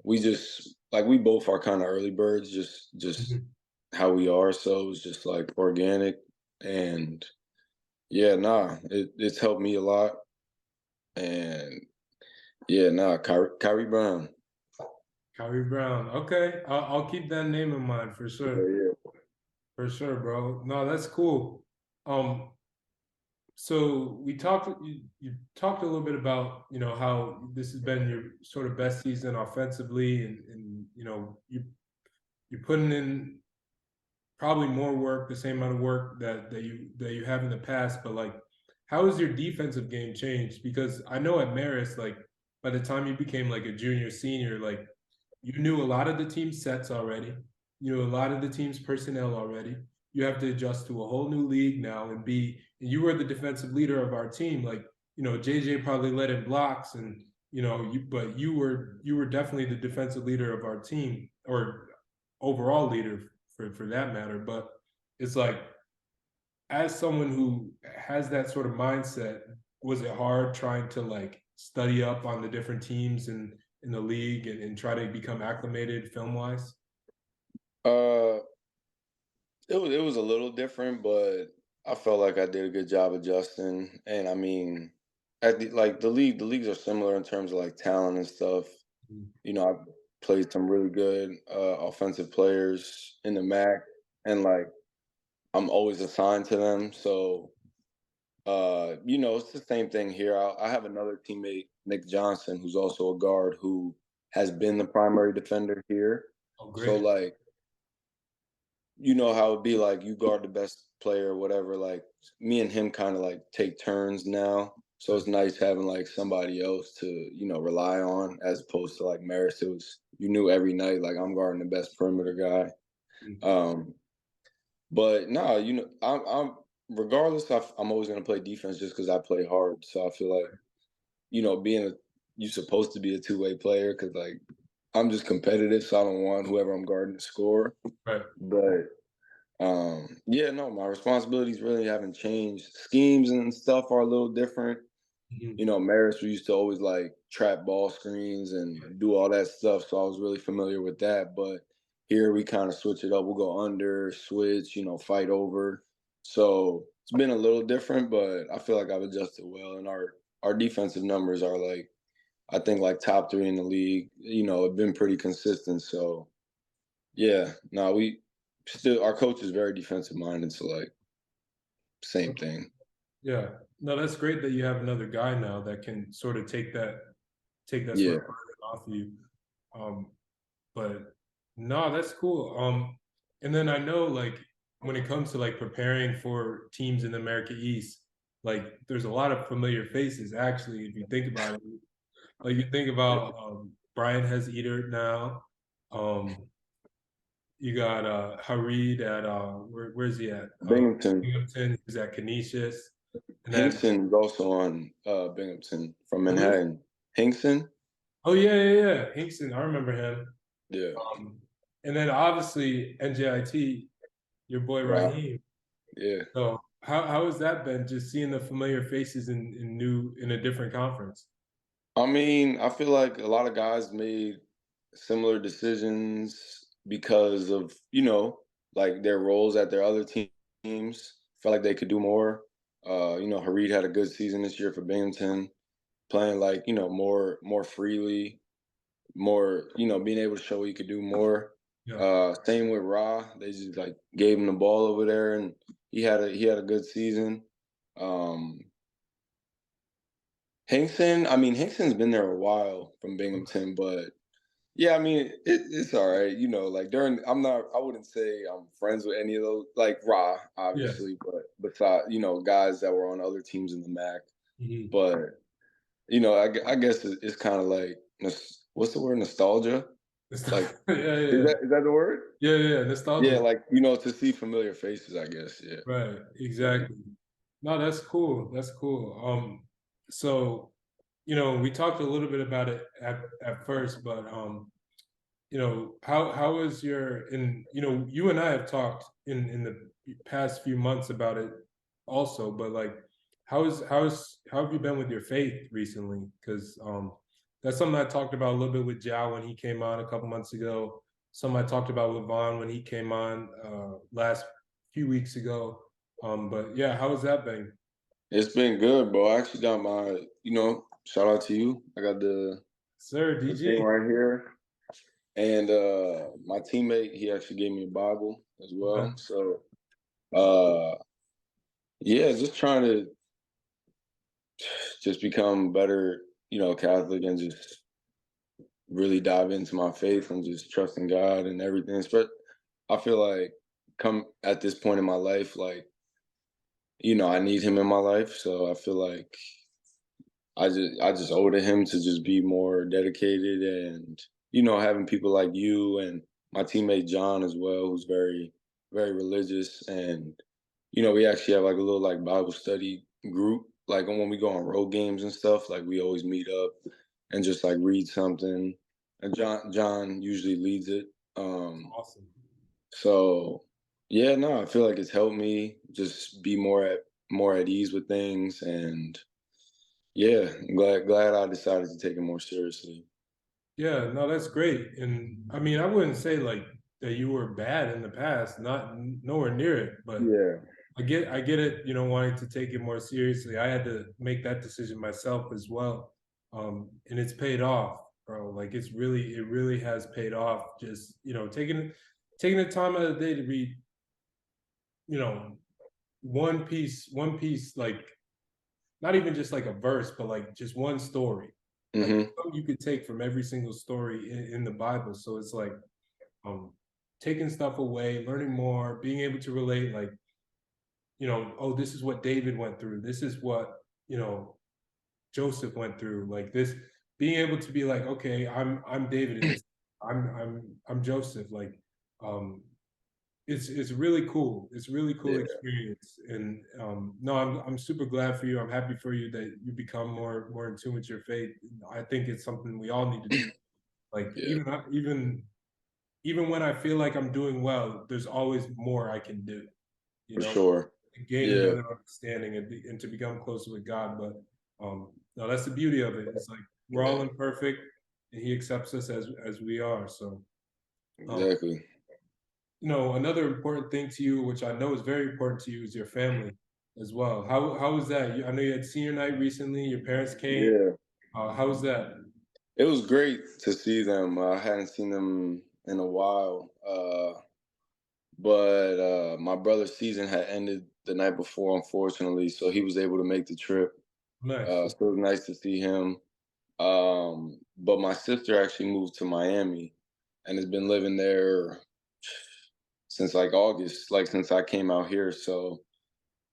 we just like we both are kind of early birds, just Mhm. how we are. So it's just like organic, and yeah, nah, it's helped me a lot. And yeah, nah, Kyrie Brown. Kyrie Brown. Okay, I'll keep that name in mind for Yeah, sure. yeah. For sure, bro. No, that's cool. Um, so you talked a little bit about how this has been your sort of best season offensively, and you're putting in probably more work, the same amount of work that you have in the past. But like, how has your defensive game changed? Because I know at Maris, like by the time you became like a junior senior, like you knew a lot of the team's sets already. You knew a lot of the team's personnel already. You have to adjust to a whole new league now, and you were the defensive leader of our team. Like, JJ probably led in blocks, and but you were definitely the defensive leader of our team, or overall leader for that matter. But it's like, as someone who has that sort of mindset, was it hard trying to like study up on the different teams in the league, and try to become acclimated film wise? Uh, it was a little different, but I felt like I did a good job adjusting. And I mean, like the leagues are similar in terms of like talent and stuff. I've played some really good offensive players in the MAC, and like I'm always assigned to them. So it's the same thing here. I have another teammate, Nick Johnson, who's also a guard, who has been the primary defender here. Oh, So great. like, you know how it'd be like you guard the best player or whatever. Like me and him kind of like take turns now. So it's nice having like somebody else to, rely on as opposed to like Maris. It was you knew every night like I'm guarding the best perimeter guy. Um, but no, I'm regardless. I'm always gonna play defense just because I play hard. So I feel like you're supposed to be a two-way player because like I'm just competitive, so I don't want whoever I'm guarding to score. Right. But yeah, no, my responsibilities really haven't changed. Schemes and stuff are a little different. Maris, we used to always like trap ball screens and do all that stuff. So I was really familiar with that. But here we kind of switch it up. We'll go under, switch, fight over. So it's been a little different, but I feel like I've adjusted well. And our defensive numbers are like, I think like top 3 in the league. Have been pretty consistent. So yeah, no, our coach is very defensive minded. So like, same thing. Yeah. No, that's great that you have another guy now that can sort of take that sort Yeah. of burden off you. But no, that's cool. And then I know like when it comes to like preparing for teams in the America East, like there's a lot of familiar faces actually, if you think about it. Like you think about Brian has Eater now. You got Harid at where's he at? Binghamton. Binghamton. He's at Canisius. And then Hinkson is also on Binghamton from who? Manhattan. Hinkson? Oh yeah. Hinkson, I remember him. Yeah. And then obviously NJIT, your boy Wow. Raheem. Yeah. So how has that been? Just seeing the familiar faces in a different conference. I mean, I feel like a lot of guys made similar decisions because of, like their roles at their other teams. Felt like they could do more. Harid had a good season this year for Binghamton, playing like, more freely, more, being able to show he could do more. Yeah. Same with Ra. They just like gave him the ball over there and he had a good season. Hingson's been there a while from Binghamton, but yeah, I mean, it's all right. Like I wouldn't say I'm friends with any of those, like Ra, obviously, but besides, guys that were on other teams in the MAC. Mhm. But, I guess it's kind of like, what's the word? Nostalgia? Like, Yeah. is that the word? Yeah, nostalgia. Yeah, like, to see familiar faces, I guess. Yeah. Right, exactly. No, that's cool. That's cool. So, we talked a little bit about it at first, but how is you and I have talked in the past few months about it also, but like how have you been with your faith recently? Because that's something I talked about a little bit with Jao when he came on a couple months ago. Something I talked about with Vaughn when he came on last few weeks ago. But yeah, how has that been? It's been good, bro. I actually got my, shout out to you. I got the Sir, the thing DG. right here. And my teammate, he actually gave me a Bible as well. Okay. So yeah, just trying to just become better, Catholic and just really dive into my faith and just trusting God and everything. But I feel like come at this point in my life, like, I need him in my life. So I feel like I just owe to him to just be more dedicated and having people like you and my teammate John as well, who's very very religious, and we actually have like a little like Bible study group, like when we go on road games and stuff, like we always meet up and just like read something, and John usually leads it. Awesome. So yeah, no, I feel like it's helped me just be more at ease with things, and yeah, I'm glad I decided to take it more seriously. Yeah, no, that's great. And I mean, I wouldn't say like that you were bad in the past, not nowhere near it, but Yeah. I get it, wanting to take it more seriously. I had to make that decision myself as well. And it's paid off, bro. Like it really has paid off. Just, taking the time out of the day to read, you know, one piece, like not even just like a verse, but like just one story. Like Hmm. something you could take from every single story in the Bible. So it's like taking stuff away, learning more, being able to relate, like, oh, this is what David went through. This is what, Joseph went through, like this, being able to be like, okay, I'm David in this, I'm Joseph, like, it's really cool. It's really cool Yeah, experience, and no, I'm super glad for you. I'm happy for you that you become more in tune with your faith. I think it's something we all need to do. Like yeah, even when I feel like I'm doing well, there's always more I can do. You for know, sure. to gain a Yeah, better understanding and to become closer with God. But no, that's the beauty of it. It's like we're all yeah, imperfect, and He accepts us as we are. So, um, exactly. another important thing to you, which I know is very important to you, is your family as well. How was that? I know you had senior night recently. Your parents came. Yeah, How was that? it was great to see them. I hadn't seen them in a while. But my brother's season had ended the night before, unfortunately, so he was able to make the trip. Nice. So it was nice to see him. But my sister actually moved to Miami and has been living there since like August, like since I came out here. So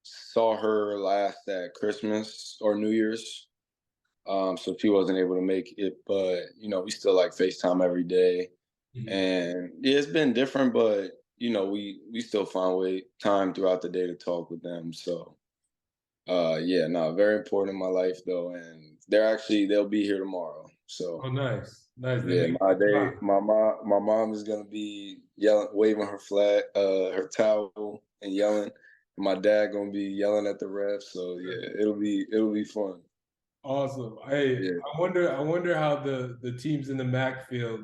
saw her last at Christmas or New Year's. So she wasn't able to make it, but we still like FaceTime every day. Mhm. And yeah, it's been different, but we still find time throughout the day to talk with them. So yeah, no, very important in my life though, and they'll be here tomorrow. So Oh, nice, nice. They yeah, make my you day, smile. my mom is gonna be yelling, waving her flag, her towel, and yelling. My dad gonna be yelling at the refs. So yeah, it'll be fun. Awesome. Hey, Yeah, I wonder how the teams in the MAC feel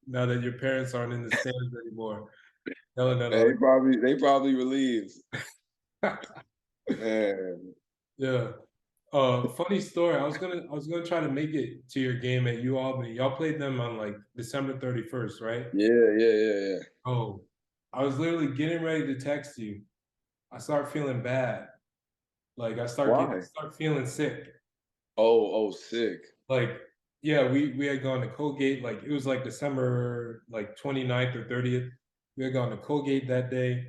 now that your parents aren't in the stands anymore, yelling at all. they probably relieved. Man, Yeah. Funny story. I was gonna try to make it to your game at U Albany. Y'all played them on like December 31st, right? yeah, yeah, yeah, yeah. Oh, I was literally getting ready to text you. I start feeling bad. Like Why? start feeling sick. Oh, sick. Like, yeah, we had gone to Colgate, like it was like December like 29th or 30th. We had gone to Colgate that day.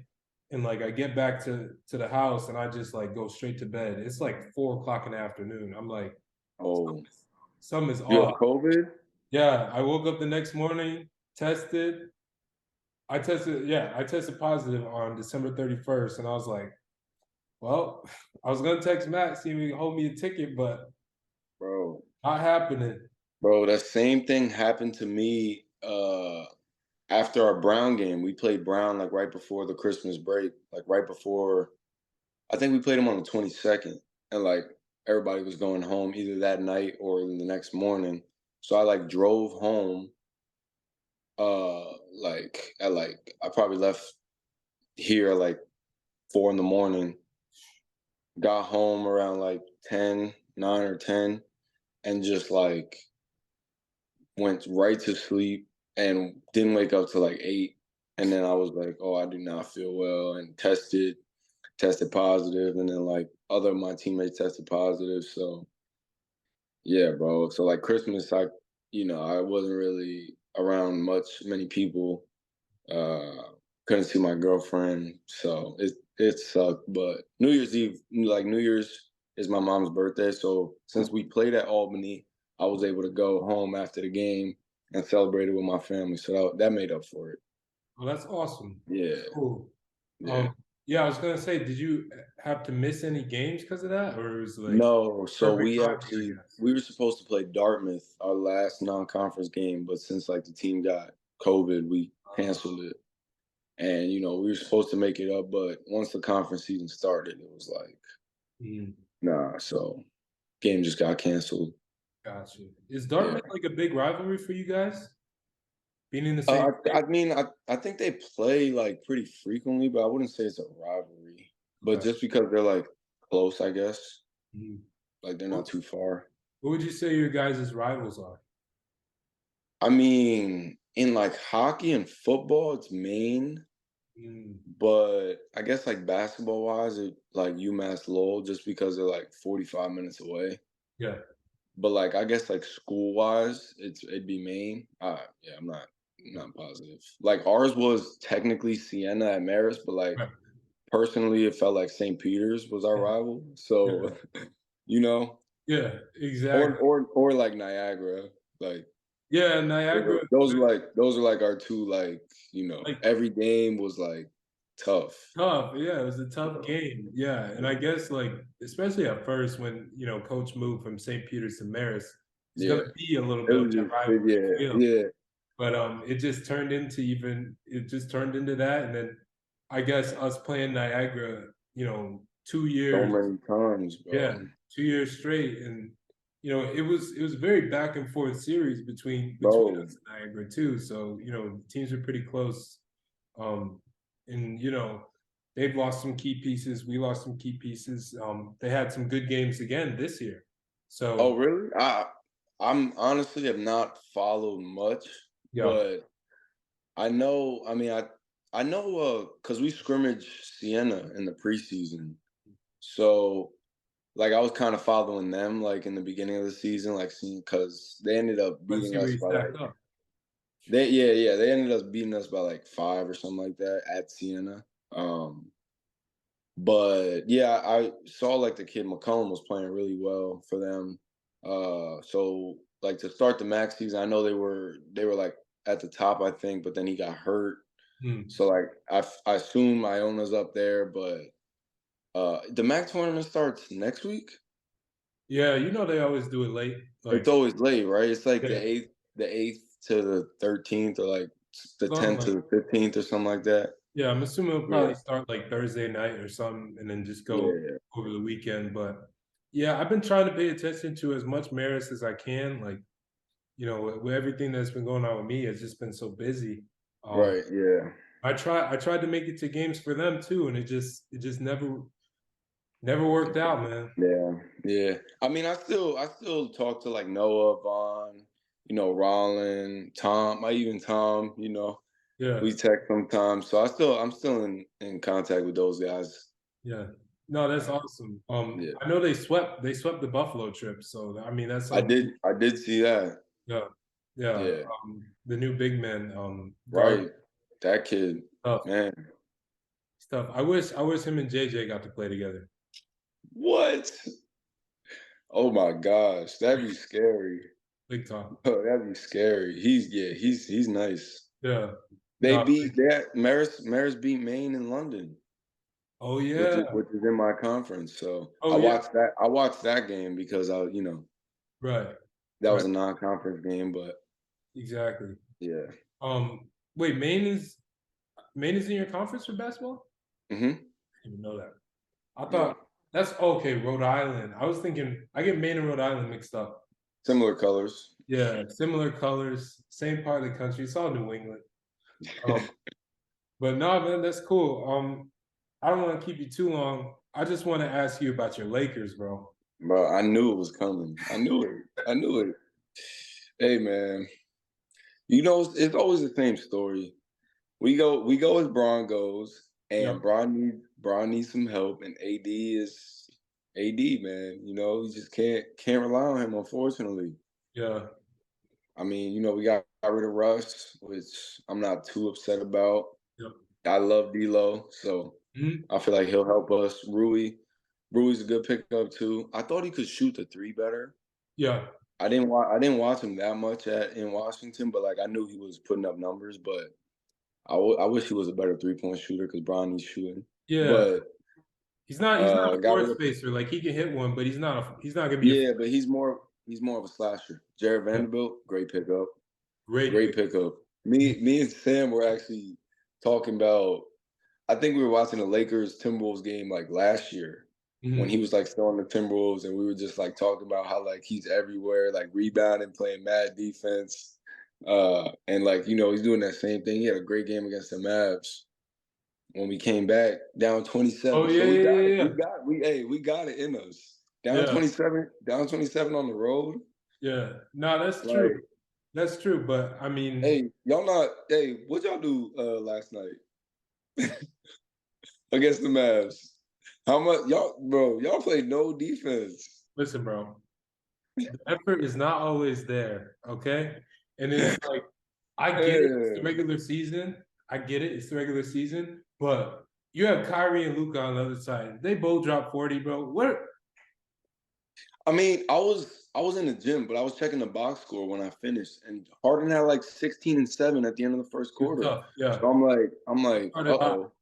And like I get back to the house and I just like go straight to bed. It's like 4 o'clock in the afternoon. I'm like, Oh, something is you off. have COVID? Yeah, I woke up the next morning, tested. I tested positive on December 31st. And I was like, well, I was gonna text Matt, see if he can hold me a ticket, but Bro, not happening. bro, that same thing happened to me after our Brown game. We played Brown like right before the Christmas break, like right before I think we played them on the 22nd. And like everybody was going home either that night or the next morning. So I like drove home like at like I probably left here at like 4 in the morning, got home around like 9 or 10, and just like went right to sleep and didn't wake up till like 8. And then I was like, oh, I do not feel well, and tested positive, and then like other of my teammates tested positive. So yeah, bro. So like Christmas, I wasn't really around many people. Uh, couldn't see my girlfriend, so it sucked. But New Year's Eve, like New Year's, is my mom's birthday. So since we played at Albany, I was able to go home after the game and celebrate it with my family. So that made up for it. Well, that's awesome. Yeah, That's cool. yeah. Um, yeah, I was gonna say, did you have to miss any games because of that, or it was like No, so perfect we timing, I actually guess? we were supposed to play Dartmouth our last non-conference game, but since like the team got COVID, we canceled it. And we were supposed to make it up, but once the conference season started, it was like, Mm, nah. So game just got canceled. gotcha. Is Yeah. Dartmouth like a big rivalry for you guys? Being in the same I state? mean, I think they play like pretty frequently, but I wouldn't say it's a rivalry. But Okay. just because they're like close, I guess, Mm. like they're not What, too far. what would you say your guys' rivals are? I mean, in like hockey and football, it's Maine. Mm, But I guess like basketball wise, it like UMass Lowell, just because they're like 45 minutes away. yeah. But like I guess like school wise, it'd be Maine. Yeah, I'm not positive. Like ours was technically Siena at Marist, but like Right. personally, it felt like St. Peter's was our rival. Yeah. So you know, Yeah, exactly. or like Niagara. Like Yeah, Niagara. those are like our two, like, Like every game was like tough. tough, yeah, it was a tough game. Yeah, and I guess like especially at first when Coach moved from St. Peter's to Marist, it's Yeah. gonna be a little It bit of was that just rivalry yeah, feel. yeah. But it just turned into that, and then I guess us playing Niagara, 2 years, So many times, yeah, bro. 2 years straight, and it was a very back and forth series between Bro, us and Niagara too. So the teams are pretty close. Um, and they've lost some key pieces. We lost some key pieces. They had some good games again this year. oh So really? I'm honestly have not followed much, yeah, but I know. I mean, I know because we scrimmaged Siena in the preseason, so like I was kind of following them like in the beginning of the season, like seeing because they ended up let's beating see where us you by stack like up. they ended up beating us by like 5 or something like that at Siena. But yeah, I saw like the kid McCollum was playing really well for them. So like to start the MAC season, I know they were like at the top, I think, but then he got hurt. Hmm. So like I assume Iona's up there, but the MAC tournament starts next week. Yeah, they always do it late. It's Like always late, right? It's like yeah, the eighth to the 13th, or like the something 10th like to the 15th or something like that. yeah. I'm assuming it'll Yeah, probably start like Thursday night or something, and then just go yeah, over the weekend. But yeah, I've been trying to pay attention to as much Maris as I can. Like with everything that's been going on with me, it's just been so busy. Um, right, yeah. I tried to make it to games for them too, and it just never worked out, man. Yeah, yeah. I mean, I still talk to like Noah, Vaughn, Rollin, Tom, even Tom, Yeah, we text sometimes. So I'm still in contact with those guys. yeah. No, that's Uh, awesome. yeah. I know they swept the Buffalo trip, so I mean that's I something. did I did see that. Yeah, yeah. Yeah. The new big man, guard Right. That kid, stuff, man. stuff. I wish him and JJ got to play together. What? Oh my gosh, that'd be scary. Big time. Oh, that'd be scary. He's nice. Yeah. They No. beat that Maris beat Maine in London, Oh which yeah. is in my conference. So I Oh yeah. watched that. I watched that game because Right. that was Right. a non-conference game. But Exactly. yeah, Wait, Maine is in your conference for basketball? hmm I didn't even know that. I yeah, thought that's okay. Rhode Island. I was thinking I get Maine and Rhode Island mixed up. similar colors. Yeah, similar colors, same part of the country. It's all New England. Um, but no, man, that's cool. I don't want to keep you too long. I just want to ask you about your Lakers, bro. Bro, I knew it was coming. I knew it. I knew it. Hey man, it's always the same story. We go as Braun goes, Yep. and Braun needs some help, and AD is AD, man. You just can't rely on him, unfortunately. Yeah. I mean, we got rid of Russ, which I'm not too upset about. Yep. I love D'Lo, so Mhm. I feel like he'll help us. Rui's a good pickup too. I thought he could shoot the three better. Yeah. I didn't watch him that much in Washington, but like I knew he was putting up numbers. But I wish he was a better 3-point shooter because Bron needs shooting. Yeah. But He's not a got floor rid of spacer. Like he can hit one, but he's not gonna be a yeah, but he's more of a slasher. Jared yeah, Vanderbilt, great pickup, great great pick. pickup. Me and Sam were actually talking about. I think we were watching the Lakers Timberwolves game like last year when Mhm. he was like still on the Timberwolves, and we were just like talking about how like he's everywhere, like rebounding, playing mad defense, and like he's doing that same thing. He had a great game against the Mavs when we came back down Oh 27. yeah, So we yeah, got it. yeah, We got it in us. Down yeah. 27, down 27 on the road. Yeah. No, that's true. Like, That's true. But I mean, hey, y'all not. Hey, what y'all do last night against the Mavs? How much y'all, bro? Y'all played no defense. listen, bro. The effort is not always there, okay? And it's like I get it, it's the Yeah. regular season. I get it, it's the regular season, but you have Kyrie and Luca on the other side. They both drop 40, bro. What I mean, I was in the gym, but I was checking the box score when I finished, and Harden had like 16 and 7 at the end of the first It's quarter. tough. Yeah. So I'm like, Started hot. uh-oh.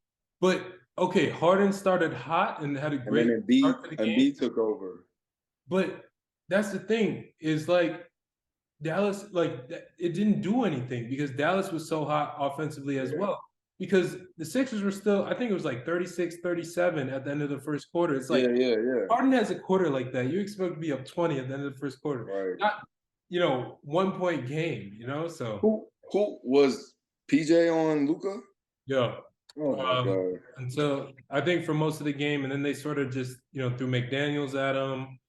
But okay, Harden started hot and had a And then great start to the game. Embiid took over. But that's the thing, is like Dallas, like it didn't do anything because Dallas was so hot offensively as well. Because the Sixers were still, I think it was like 36-37 at the end of the first quarter. It's like Yeah. Harden has a quarter like that. You expect to be up 20 at the end of the first quarter. Right. Not, 1 point game, so. Who was PJ on Luca? Yeah. Oh my God. Until I think for most of the game, and then they sort of just, threw McDaniels at him.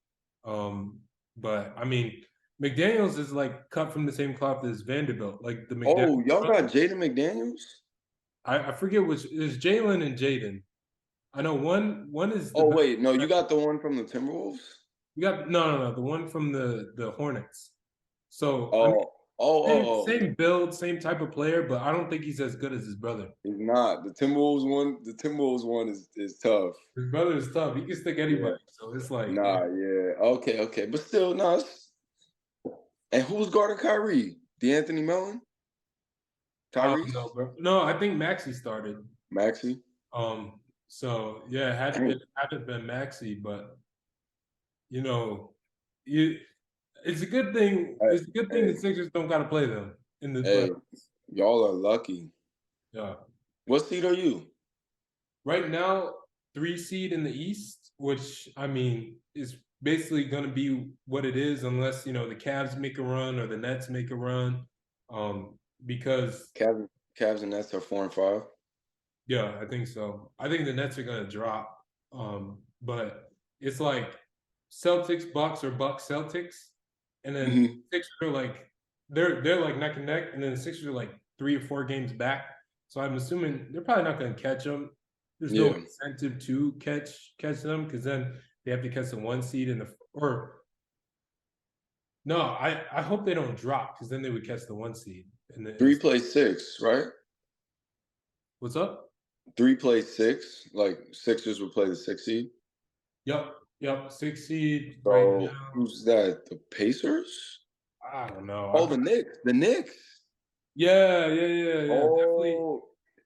But I mean, McDaniels is like cut from the same cloth as Vanderbilt. Like the McDaniels. Oh, y'all got Jaden McDaniels? I forget which is Jalen and Jaden. I know one is the Oh wait, no, you got the one from the Timberwolves? we got no, the one from the Hornets. So I mean, Oh. same build, same type of player, but I don't think he's as good as his brother. He's not. The Timberwolves one is tough. His brother is tough. He can stick anybody. Yeah. So it's like Okay. But still, no. And who's guarding Kyrie? DeAnthony Mellon? Tyrese? No, bro. No, I think Maxey started. Maxey? So yeah, it hadn't been Maxey, but it's a good thing. It's a good thing the Sixers don't got to play them in the playoffs. Y'all are lucky. Yeah. What seed are you? Right now, 3 seed in the East, which I mean is basically going to be what it is, unless the Cavs make a run or the Nets make a run, because Cavs and Nets are 4 and 5. Yeah, I think so. I think the Nets are going to drop, but it's like Celtics Bucks or Bucks Celtics, and then Sixers are like they're like neck and neck, and then the Sixers are like 3 or 4 games back. So I'm assuming they're probably not going to catch them. There's no incentive to catch them because then they have to catch the 1 seed no. I hope they don't drop because then they would catch the 1 seed. And 3 plays 6, right? What's up? 3 plays 6. Like Sixers would play the 6 seed. Yep. 6 seed. So right now. who's that? The Pacers? I don't know. Oh, the Knicks. The Knicks. Yeah. Oh, definitely.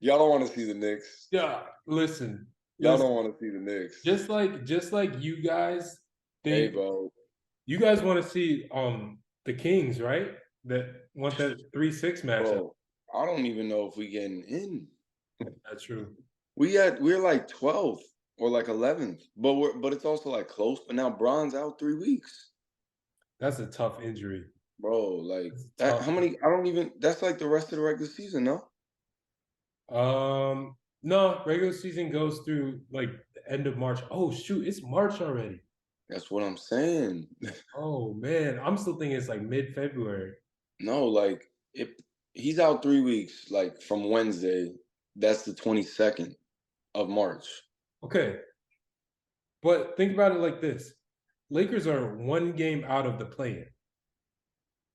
Y'all don't want to see the Knicks. Yeah, listen. Y'all don't want to see the Knicks. Just like you guys think. Hey, bro. You guys want to see the Kings, right? That want that 3-6 matchup. Bro, I don't even know if we getting in. That's true. We're like 12th or like 11th, but it's also like close. But now Bron's out 3 weeks. That's a tough injury, bro. Like how many? I don't even. That's like the rest of the regular season, no? No. Regular season goes through like the end of March. Oh shoot, it's March already. That's what I'm saying. Oh man, I'm still thinking it's like mid-February. No, like he's out 3 weeks, like from Wednesday. That's the 22nd of March. Okay. But think about it like this. Lakers are 1 game out of the play-in.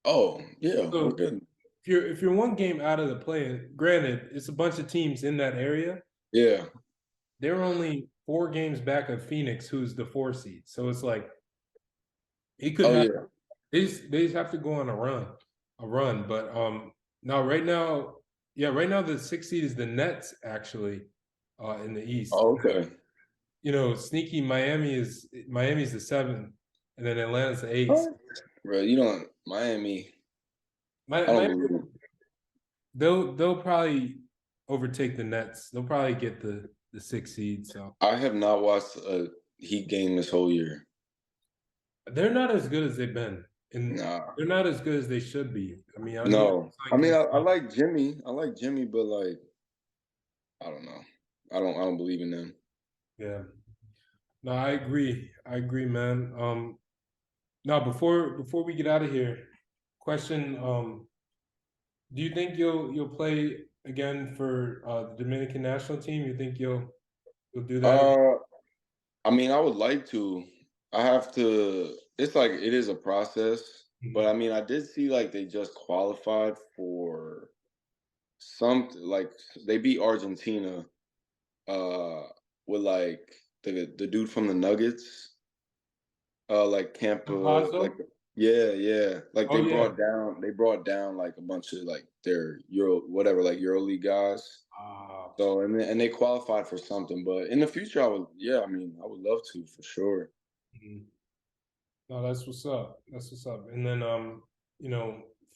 Oh, yeah, so we're good. If you're 1 game out of the play-in, granted, it's a bunch of teams in that area. Yeah. They're only 4 games back of Phoenix, who's the 4 seed. So it's like he could they just have to go on a run. But now right now the 6th seed is the Nets actually in the East. Oh, okay. Sneaky Miami's the 7th, and then Atlanta's the 8th. Bro, Miami. Miami, they'll probably overtake the Nets. They'll probably get the 6th seed. So I have not watched a Heat game this whole year. They're not as good as they've been. They're not as good as they should be. I mean, I like Jimmy. I like Jimmy, but like, I don't know. I don't believe in them. Yeah. No, I agree, man. Now before we get out of here, question: do you think you'll play again for the Dominican national team? You think you'll do that? I mean, I would like to. I have to. It's like it is a process, but I mean, I did see like they just qualified for something. Like they beat Argentina with like the dude from the Nuggets. like camp, Paso? like yeah. Like Oh yeah. they brought down like a bunch of like their EuroLeague guys. So and they qualified for something, but in the future I mean I would love to for sure. Mhm. No, that's what's up. That's what's up. And then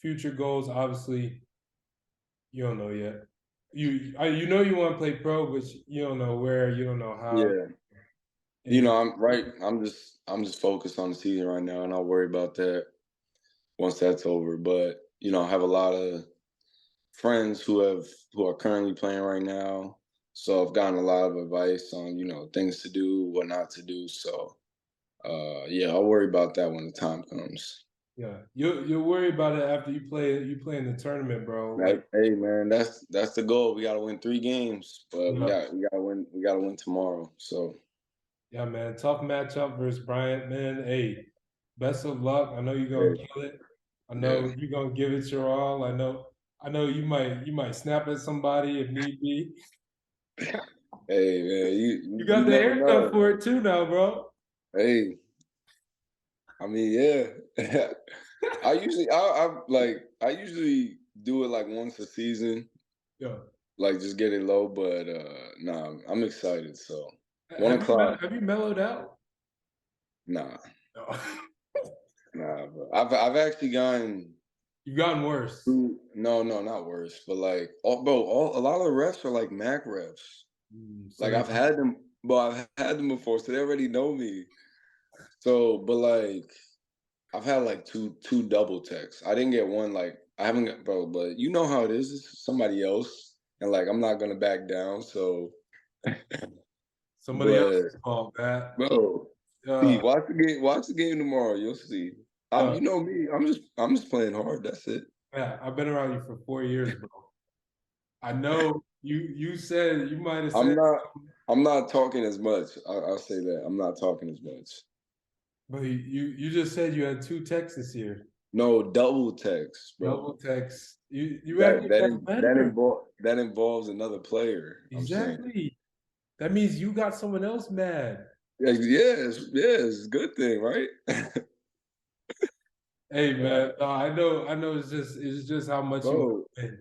future goals. Obviously, you don't know yet. You know you want to play pro, but you don't know where. You don't know how. Yeah. You Anything. know, I'm right. I'm just focused on the season right now, and I'll worry about that once that's over. But I have a lot of friends who are currently playing right now, so I've gotten a lot of advice on things to do, what not to do. So yeah, I'll worry about that when the time comes. Yeah, you'll worry about it after you play. You play in the tournament, bro. Like, Hey man, that's the goal. We got to win 3 games, but we yeah, got we got to win. We got to win tomorrow. So yeah, man. Tough matchup versus Bryant, man. Hey, best of luck. I know you're gonna yeah, kill it. I yeah. know you're gonna give it your all. I know. I know you might snap at somebody if need be. Hey man, You you got the never haircut know. for it too now, bro. Hey, I mean, yeah. I usually do it like once a season, Yeah. like just get it low. But nah, I'm excited. So one Have you o'clock, have you mellowed out? nah, No. nah. But I've actually gotten You've gotten worse. through. No, no, not worse. But like, a lot of the refs are like Mac refs. So Like they I've had them before, so they already know me. So, but like, I've had like two double texts. I didn't get one. Like I haven't got, bro, but you know how it is. It's somebody else, and like I'm not gonna back down. So, somebody but else's fault, man. bro, see, Yeah, watch the game. Watch the game tomorrow. You'll see. yeah, You know me. I'm just playing hard. That's it. yeah. I've been around you for 4 years, bro. I know you said you might have I'm said not. something, I'm not talking as much. I'll say that. I'm not talking as much. but you just said you had two texts this year. No double text, bro. Double text. You had That your best better. that involves another player. I'm saying. Exactly. That means you got someone else mad. It's a good thing, right? Hey man, no, I know it's just how much you want Bro, to win.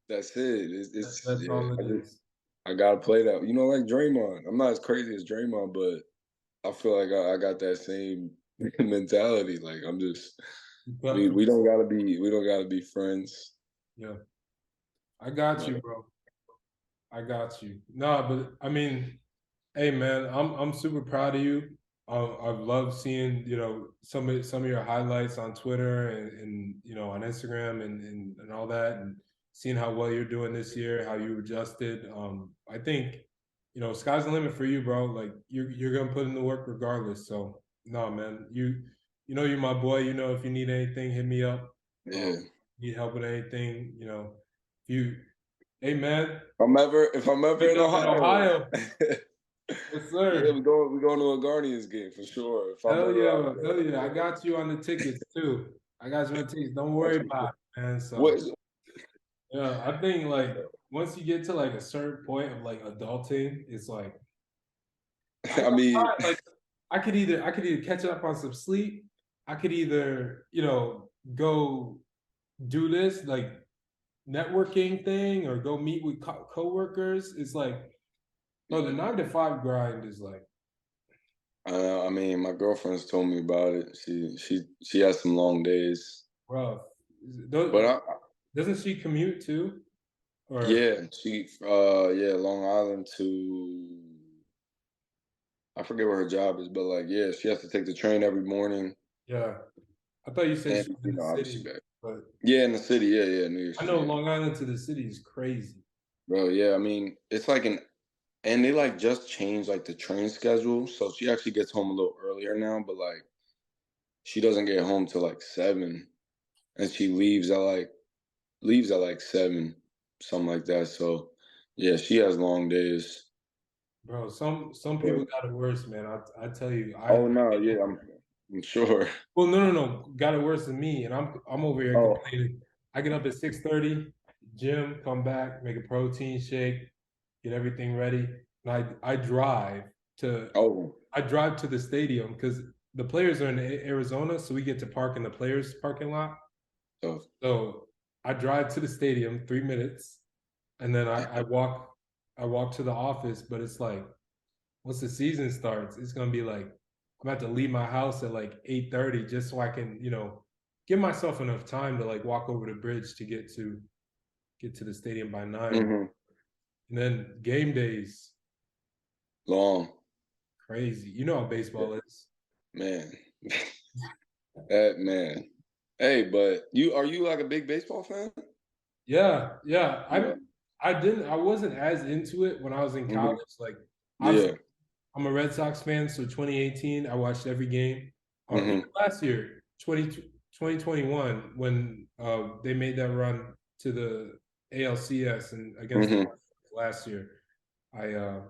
that's it. It's That's yeah. all it is. I gotta play that. Like Draymond. I'm not as crazy as Draymond, but I feel like I got that same mentality. Like I'm just You cut we for we this. don't gotta be friends. Yeah, I got But you, bro. I got you. No, but I mean, hey man, I'm super proud of you. I've loved seeing some of your highlights on Twitter and on Instagram and all that, and seeing how well you're doing this year, how you adjusted. I think sky's the limit for you, bro. Like you're gonna put in the work regardless. So no, man, you're my boy. If you need anything, hit me up. Um, yeah. need help with anything, you. Hey man, If I'm ever pick in up in Ohio. Ohio. Yes, Yeah, sir. we going to a Guardians game for sure. If I'm Hell ever yeah, out hell there. yeah. I Yeah. got you on the tickets too. I got you on tickets. Don't worry about it, man. What So is yeah, I think like once you get to like a certain point of like adulting, it's like I ain't I gonna mean, lie, like I could either catch up on some sleep. I could either, go do this like networking thing or go meet with coworkers. It's like, bro, the 9 to 5 grind is like, I mean, my girlfriend's told me about it. She has some long days, rough. but Doesn't she commute too? Or yeah, Long Island to I forget where her job is, but like yeah, she has to take the train every morning, yeah. I thought you said and she was in the obviously city, back. but Yeah, in the city, yeah, New York I know City, Long Island to the city is crazy. bro. Yeah, I mean, it's like and they like just changed like the train schedule, so she actually gets home a little earlier now, but like she doesn't get home till like 7, and she leaves at like 7, something like that. So yeah, she has long days. Bro, some But people got it worse, man. I tell you, oh no, yeah, I'm sure. well, no, got it worse than me, and I'm over here Oh complaining. I get up at 6:30, gym, come back, make a protein shake, get everything ready, and I drive to oh I drive to the stadium because the players are in Arizona, so we get to park in the players' parking lot. So So I drive to the stadium 3 minutes, and then I walk to the office. But it's like once the season starts, it's gonna be like I'm gonna have to leave my house at like 8:30 just so I can give myself enough time to like walk over the bridge to get to the stadium by 9. mhm. And then game days, Long, crazy. You know how baseball is. man. That man. Hey, but are you like a big baseball fan? Yeah, yeah. Yeah. I wasn't as into it when I was in Hmm. college. Like obviously Yeah. I'm a Red Sox fan, so 2018 I watched every game. Or even Hmm. last year, 2021, when they made that run to the ALCS and against the Hmm. Marlins last year. I uh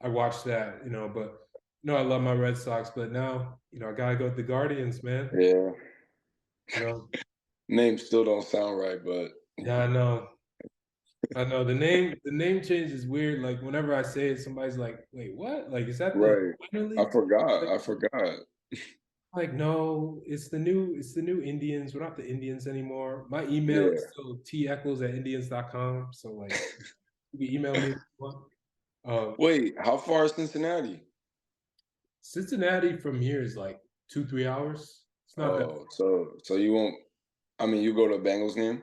I watched that, but I love my Red Sox, but now, I gotta go with the Guardians, man. Yeah. You know, Names still don't sound right, but yeah, I know. I know the name change is weird. Like whenever I say it, somebody's like, "Wait, what? Like, is that the right. minor I league team?" forgot. Like, I forgot. no, it's the new Indians. We're not the Indians anymore. My email is Yeah. still techols@indians.com. So like, you can email me if you want. Uh, Wait, how far is Cincinnati? Cincinnati from here is like 2-3 hours. It's not that. Oh, so you won't. I mean, you go to a Bengals game?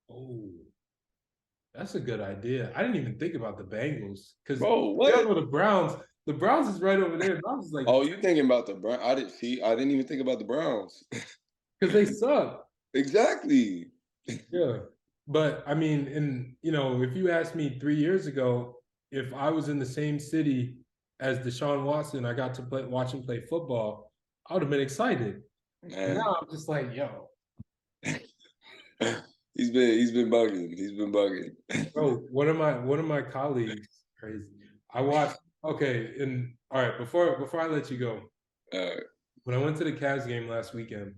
Oh, that's a good idea. I didn't even think about the Bengals because Bro, we all what? know the Browns. The Browns is right over there. Browns is like Oh, you thinking about the Browns? I didn't see. I didn't even think about the Browns. because they suck. Exactly. Yeah. But I mean, if you asked me 3 years ago if I was in the same city as Deshaun Watson, I got to watch him play football, I would have been excited. But Man, now I'm just like, yo, he's been bugging. He's been bugging. bro, one of my colleagues, crazy. I watched. Okay, and all right, before I let you go, uh, when I went to the Cavs game last weekend,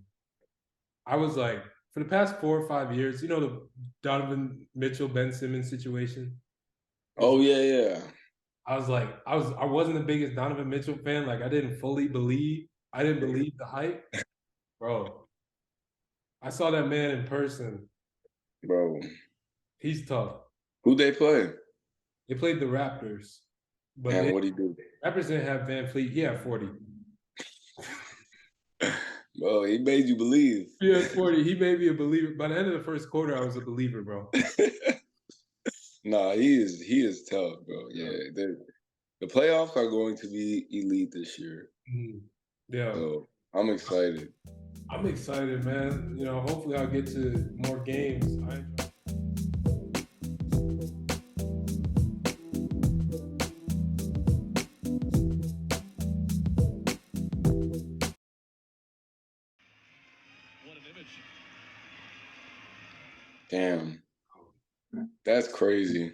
I was like, for the past 4 or 5 years, the Donovan Mitchell, Ben Simmons situation. oh yeah, yeah. I was like, I wasn't the biggest Donovan Mitchell fan. Like, I didn't believe the hype, bro. I saw that man in person. Bro, He's tough. who they play? They played the Raptors, but And what he do? Raptors didn't have Van Fleet. He had 40. Bro, he made you believe. He had 40. He made me a believer. By the end of the first quarter, I was a believer, bro. Nah, he is tough, bro. Yeah. Yeah, the playoffs are going to be elite this year. Mhm. Yeah. So I'm excited. I'm excited, man. Hopefully I'll get to more games. Damn, that's crazy.